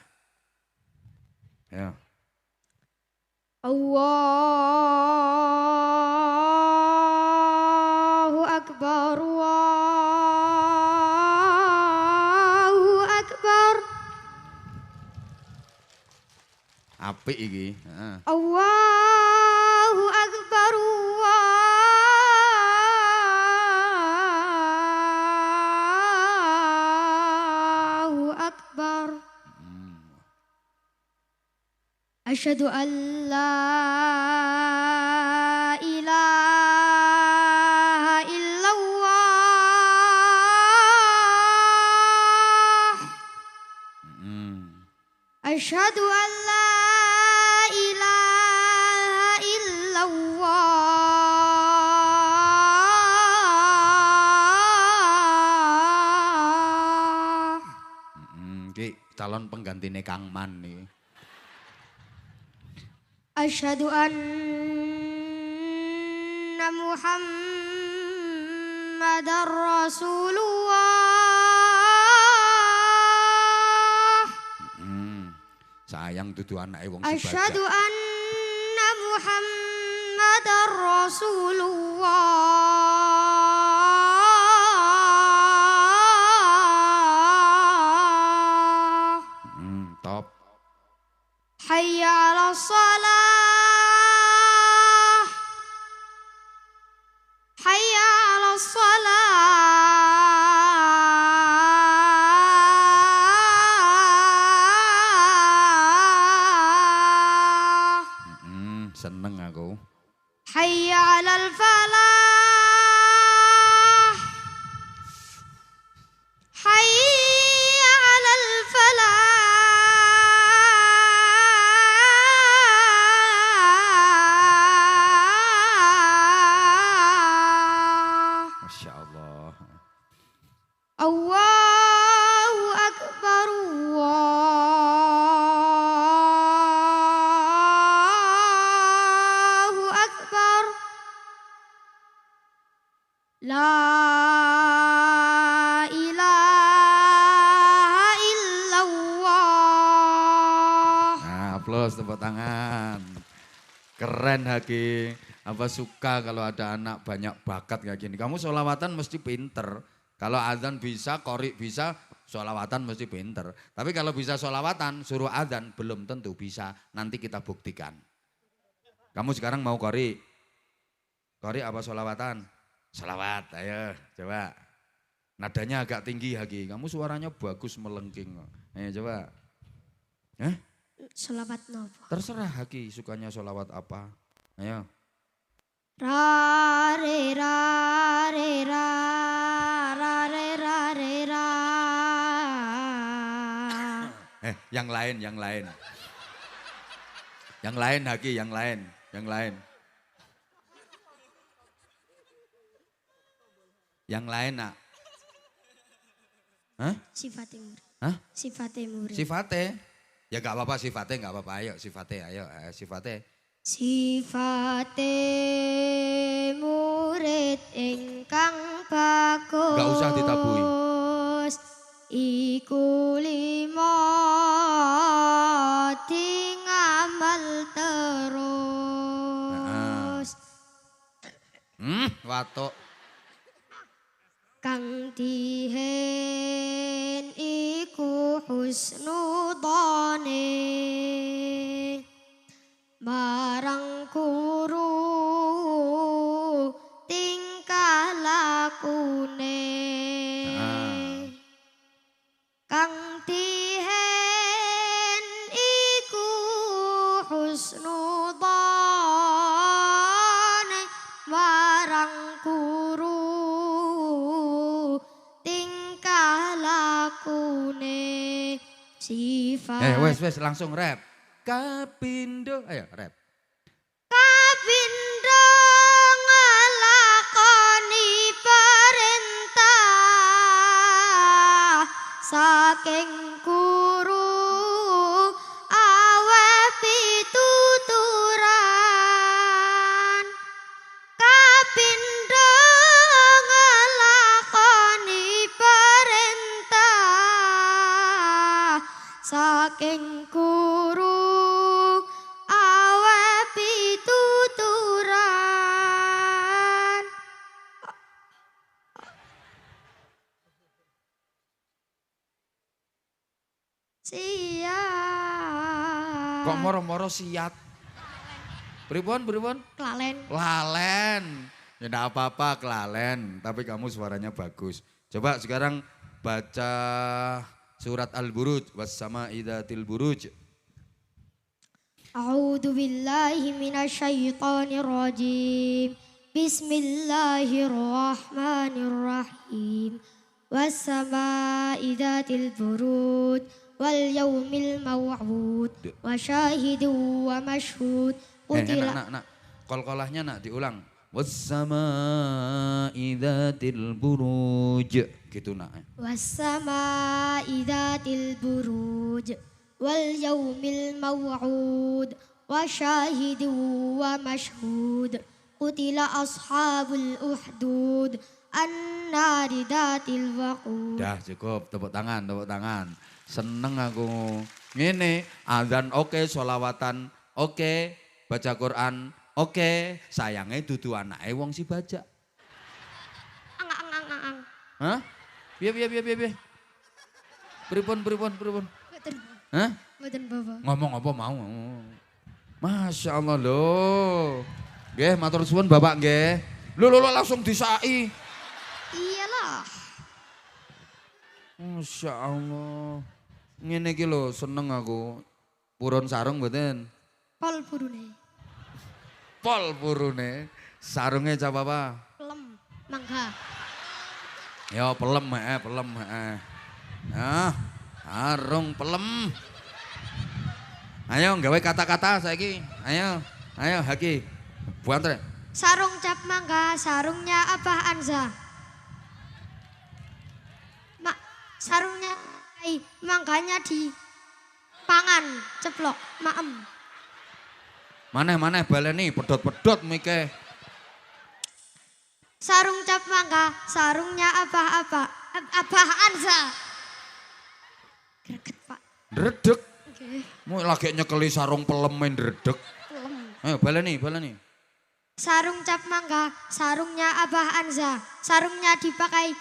Ayo. Allahu Akbar. Allahu Akbar. Apik iki. Heeh. Allahu Akbar. Allahu Akbar. Asyhadu an la ilaha illallah. Asyhadu an la ilaha illallah. Iki calon penggantine Kang Man nih. Asyhadu anna Muhammadar Rasulullah. Sayang dudu anake wong Asyhadu Sibaga. anna Muhammadar Rasulullah. Top. Hayya 'alas shalah. Hayya 'alas shalah. Seneng aku. Hayya 'alal falah. Hayya 'alal falah. Masya Allah. Allahu Akbar. Allahu Akbar. La ilaha illallah. Nah, aplaus tepuk tangan. Keren Haki. Apa suka kalau ada anak banyak bakat kayak gini. Kamu sholawatan mesti pinter. Kalau adzan bisa, qori bisa, sholawatan mesti pinter. Tapi kalau bisa sholawatan, suruh adzan belum tentu bisa. Nanti kita buktikan. Kamu sekarang mau qori? Qori apa sholawatan? Sholawat, ayo coba. Nadanya agak tinggi Haki. Kamu suaranya bagus melengking. Ayo coba. Selawat nopo? Terserah Haki sukanya sholawat apa. Ayo. Ra re ra re ra re ra re ra. Yang lain, yang lain. Yang lain Haki, yang lain, yang lain. Yang lain nak. Hah? Sifatnya murid. Hah? Sifatnya murid. Sifatnya? Ya gak apa-apa sifatnya, gak apa-apa. Ayo sifatnya, ayo sifatnya. Sifate murid ingkang bagus. Gak usah ditabui. Iku limo ngamal terus. Watuk. Kang dihen iku husnudane. Marang guru tingkah lakune kang dihen iku husnudane marang guru tingkah lakune sifat Wes langsung rap. Kapindo, ayo rap. Kapindo ngelakoni perintah saking guru awe pituturan. Kapindo ngelakoni perintah saking guru siap. Kok moro-moro siat? Pripun? Kelalen. Lalen. Ya enggak apa-apa kelalen, tapi kamu suaranya bagus. Coba sekarang baca surat Al-Buruj, was-sama idzatil buruj. A'udzu billahi minasyaitonir rajim. Bismillahirrahmanirrahim. Was-sama'i dzatil buruj wal yaumil maw'ud wa syahidin wa masyhud. Nak. Kol-kolahnya nak diulang. Was-sama'i dzatil buruj. Gitu nak. Was-sama'i dzatil buruj wal yaumil maw'ud wa syahidin wa masyhud. Qutila ashabul uhdud an-nari dzatil waqud. Dah cukup, tepuk tangan. Seneng aku. Ngene, azan oke, sholawatan oke, baca Quran oke, sayangnya dudu anake wong si baca. Ang. Hah? Piye? Pripun? Mboten. Hah? Mboten Bapak. Ngomong apa mau? Masya Allah loh. Nggih, matur suwun Bapak nggih. Lho langsung disai. Iyalah. Masya Allah. Ngene iki lho seneng aku. Purun sarung mboten? Pol burune. Pol purune. Sarungnya cap apa? Pelem. Mangga. Ya pelem. Nah, sarung pelem. Ayo gawe kata-kata saiki. Ayo Haki. Buantre. Sarung cap mangga, sarungnya Abah Anza. Sarungnya mangganya di pangan, ceplok, maem. Maneh baleni pedot-pedot mike. Sarung cap mangga, sarungnya Abah Anza. Greget Pak. Dredeg. Oke. Mau lagi nyekeli sarung pelem main dredeg. Pelem. Ayo baleni. Sarung cap mangga, sarungnya Abah Anza. Sarungnya dipakai,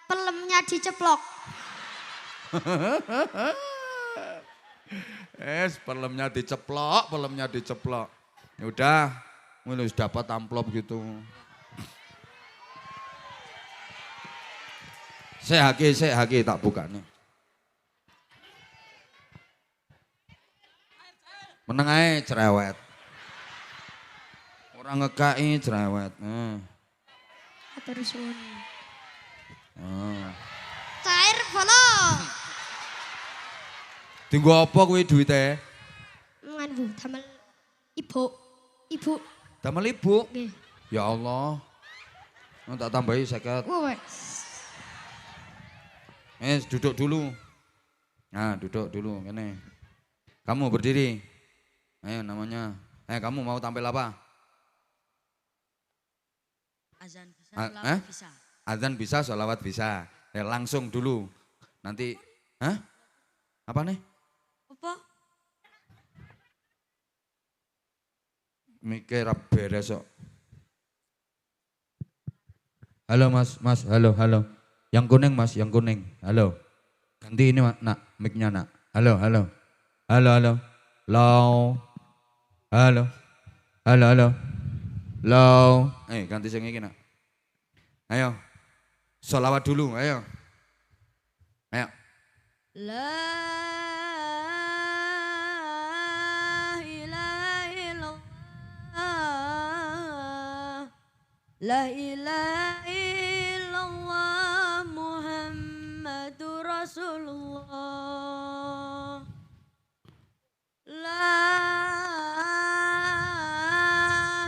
pelemnya diceplok. Pelemnya diceplok. Ya udah, mulus dapat amplop gitu. Saya Haki tak buka nih. Meneng ae cerewet. Orang ngekai cerewet. Atur suwun. Oh. Cair bola. Tinggu apa kuwi duwite? Nganu damel ibu. Ibu. Damel ibu. Nggih. Ya Allah. Tak tambahi 50. Wes. Duduk dulu. Nah, duduk dulu kene. Kamu berdiri. Ayo namanya. Kamu mau tampil apa? Azan bisa, sholawat bisa. Azan bisa, sholawat bisa. Langsung dulu. Nanti, apa nih? Apa? Mikir beres kok. Halo mas, halo. Yang kuning mas, yang kuning. Halo. Ganti ini nak, mic-nya nak. Halo. Low. Halo. Low. Ganti sing iki nak. Ayo. Sholawat dulu, ayo. La ilaha illallah. La ilaha illallah Muhammadur Rasulullah. La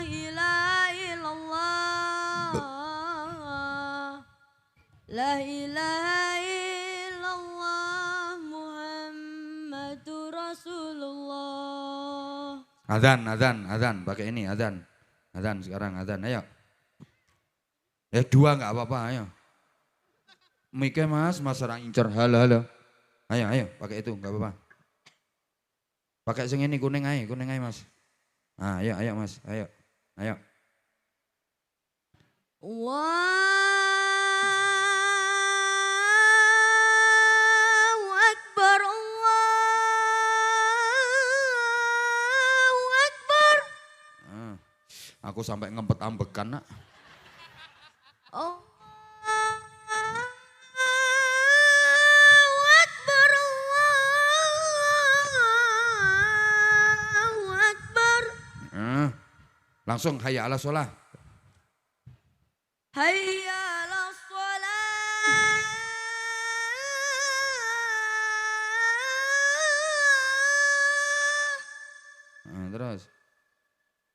ilaha illallah. La ilaha illallah Muhammadur Rasulullah. Azan, pakai ini azan. Azan sekarang azan, ayo. Ya 2 enggak apa-apa, ayo. Mic-nya mas orang incer. Halo. Ayo, pakai itu enggak apa-apa. Pakai sing ini kuning aja mas. Ayo mas, ayo. Allahu Akbar, Allahu Akbar. Aku sampai ngempet ambekan nak. Allahu Akbar, Allahu Akbar. Langsung hayya ala sholah. Hayya 'alas shalah. Terus.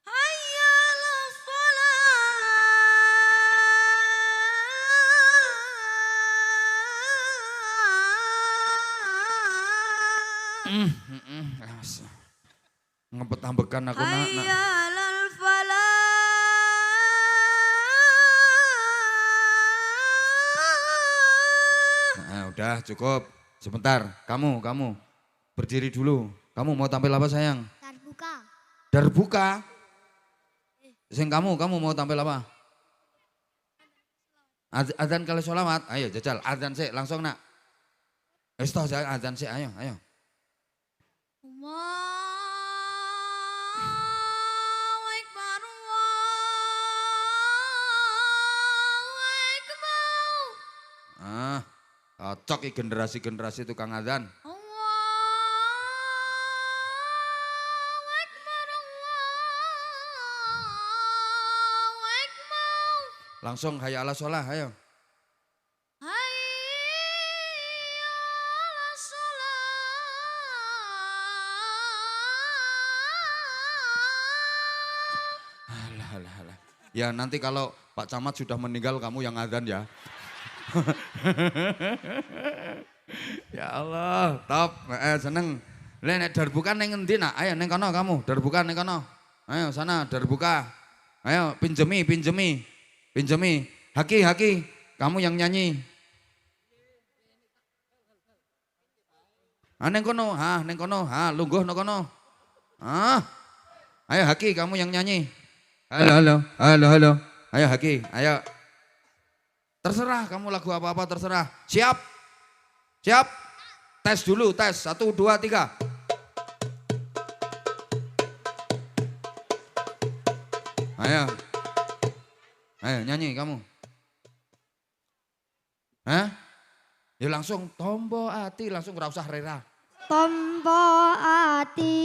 Hayya 'alas shalah. Ngempet ambekan aku nak. Hayya 'alal falah. Udah cukup. Sebentar, kamu berdiri dulu. Kamu mau tampil apa sayang? Darbuka. Darbuka. Sing kamu mau tampil apa? Azan kali sholawat. Ayo jajal, azan sih langsung nak. Toh saya azan sih, ayo. Allahu Akbar, Allahu Akbar. Cocok generasi tukang azan. Allahu Akbar, Allahu Akbar. Langsung hayya ala sholah, ayo. Hayya 'alas shalah. Alah. Ya nanti kalau Pak Camat sudah meninggal kamu yang azan ya. Ya Allah, top. Seneng. Nek darbuka neng endi nak? Ayo neng kono kamu, darbuka neng kono. Ayo sana darbuka. Ayo pinjemi. Haki, kamu yang nyanyi. Neng kono, lungguh neng kono. Ayo Haki, kamu yang nyanyi. Halo. Ayo Haki, ayo. Terserah kamu lagu apa-apa terserah. Siap? Tes dulu, tes. 1, 2, 3. Ayo nyanyi kamu. Ya langsung tombo hati, langsung gak usah rera. tombo ati.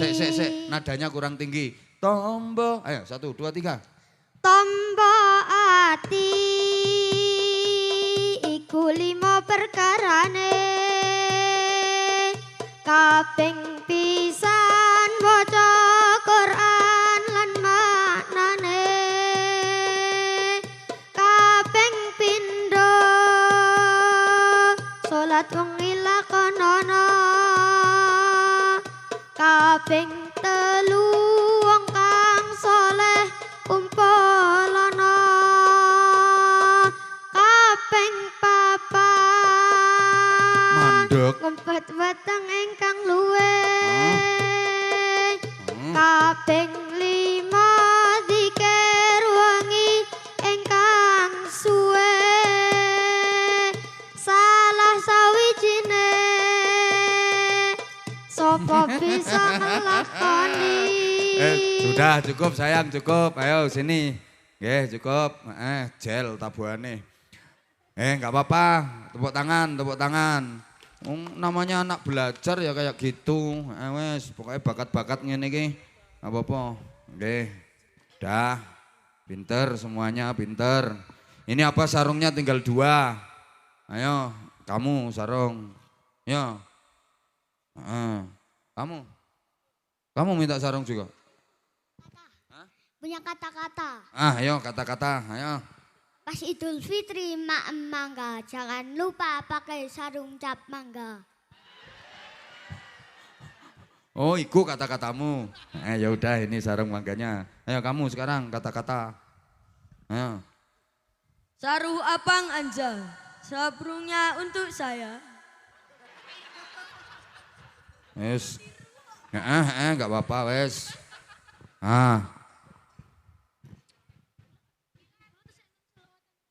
Sik, nadanya kurang tinggi. Tombo, ayo 1, 2, 3. Tombo ati iku 5 perkarane. Kaping pisan waca Quran lan maknane. Kaping pindho salat wengi lakonono. Kaping telu wong kang saleh kumpulana. Kaping papat Mandek. ngumpet weteng ingkang luwih. Kaping 5 zikir wengi ingkang suwe. Salah sawijine sapa bisa nglakoni. Sudah cukup sayang, cukup. Ayo sini. Nggih, cukup. Gel tabuhane. Enggak apa-apa. Tepuk tangan. Namanya anak belajar ya kayak gitu. Wes, pokoknya bakat-bakat ngene iki. Enggak apa-apa. Nggih. Dah. Pinter semuanya, pinter. Ini apa sarungnya tinggal 2. Ayo, kamu sarung. Ya. Kamu minta sarung juga? Punya kata-kata. Ayo kata-kata, ayo. Pas Idul Fitri mak mangga, jangan lupa pakai sarung cap mangga. Oh, iku kata-katamu. Ya udah ini sarung mangganya. Ayo kamu sekarang kata-kata. Ayo. Saruh apang anja, sabrungnya untuk saya. Wes. Enggak apa-apa wes.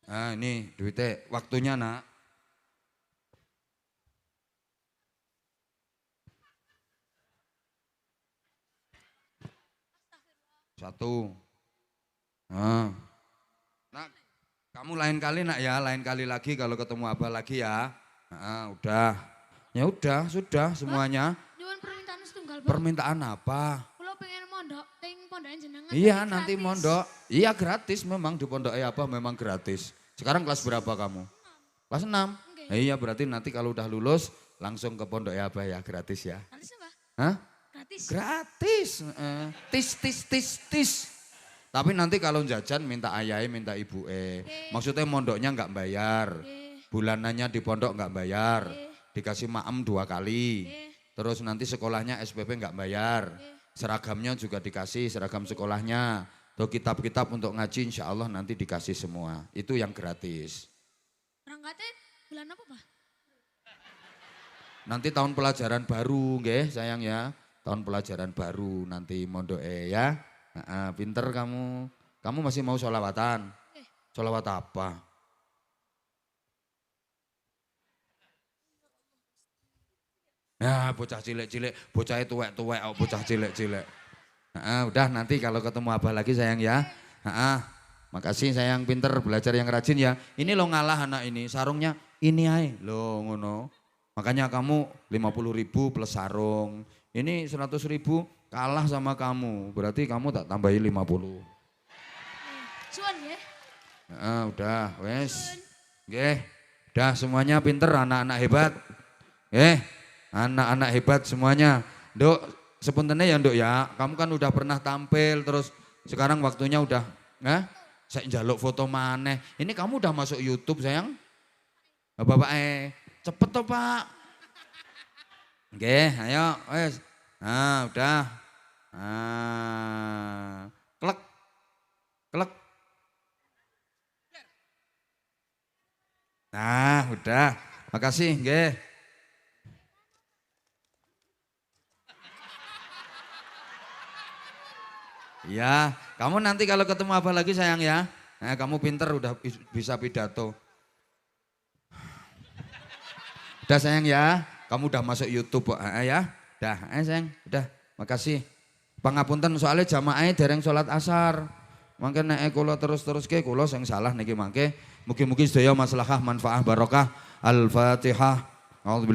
Ini duitnya, waktunya nak. Satu. Nak, kamu lain kali nak ya, lain kali lagi kalau ketemu abah lagi ya. Udah. Ya udah, sudah semuanya. Nyuwun permintaan setunggal, Pak. Permintaan apa? Kula pengen mondok teng pondokan jenengan. Iya tapi nanti gratis. mondok. Iya gratis memang di pondok apa memang gratis. Sekarang kelas berapa kamu? Kelas 6. Iya berarti nanti kalau udah lulus langsung ke pondok apa ya gratis ya. Gratis apa? Hah? Gratis. Gratis. Tis. Tapi nanti kalau jajan minta ayahnya minta ibu Maksudnya mondoknya nggak bayar. Bulanannya di pondok nggak bayar. Dikasih maem 2 kali. Terus nanti sekolahnya SPP nggak bayar. Seragamnya juga dikasih seragam sekolahnya. Tuh kitab-kitab untuk ngaji insya Allah nanti dikasih semua. Itu yang gratis. Berangkatnya bulan apa, Pak? Nanti tahun pelajaran baru nggih sayang ya. Tahun pelajaran baru nanti mondok ya. Pinter kamu. Kamu masih mau sholawatan? Sholawat apa? Nah bocah cilik-cilik, bocah tuwek-tuwek, bocah cilik-cilik. Udah nanti kalau ketemu abah lagi sayang ya. Makasih sayang pinter belajar yang rajin ya. Ini lo ngalah anak ini sarungnya ini aja lo ngono. Makanya kamu 50.000 plus sarung. Ini 100.000 kalah sama kamu. Berarti kamu tak tambahin 50. Cuan ya. Udah wes. Nggih. Udah semuanya pinter anak-anak hebat. Anak-anak hebat semuanya. Nduk, sepuntennya ya Nduk ya. Kamu kan udah pernah tampil terus sekarang waktunya udah saya njaluk foto maneh. Ini kamu udah masuk YouTube sayang? Bapak cepet toh Pak. Oke, ayo wes. Udah. Klek. Nah, udah. Makasih, nggih. Iya, kamu nanti kalau ketemu apa lagi sayang ya. Nah, kamu pinter udah bisa pidato. Udah sayang ya, kamu udah masuk YouTube ya. Udah, sayang, udah. Makasih. Pangapunten soalnya jamaahnya dereng sholat asar. Mangke nek kula terus ke kula sing salah niki mangke. Mugi-mugi sedaya maslahah manfaah barokah. Al-Fatihah. A'udzubillahi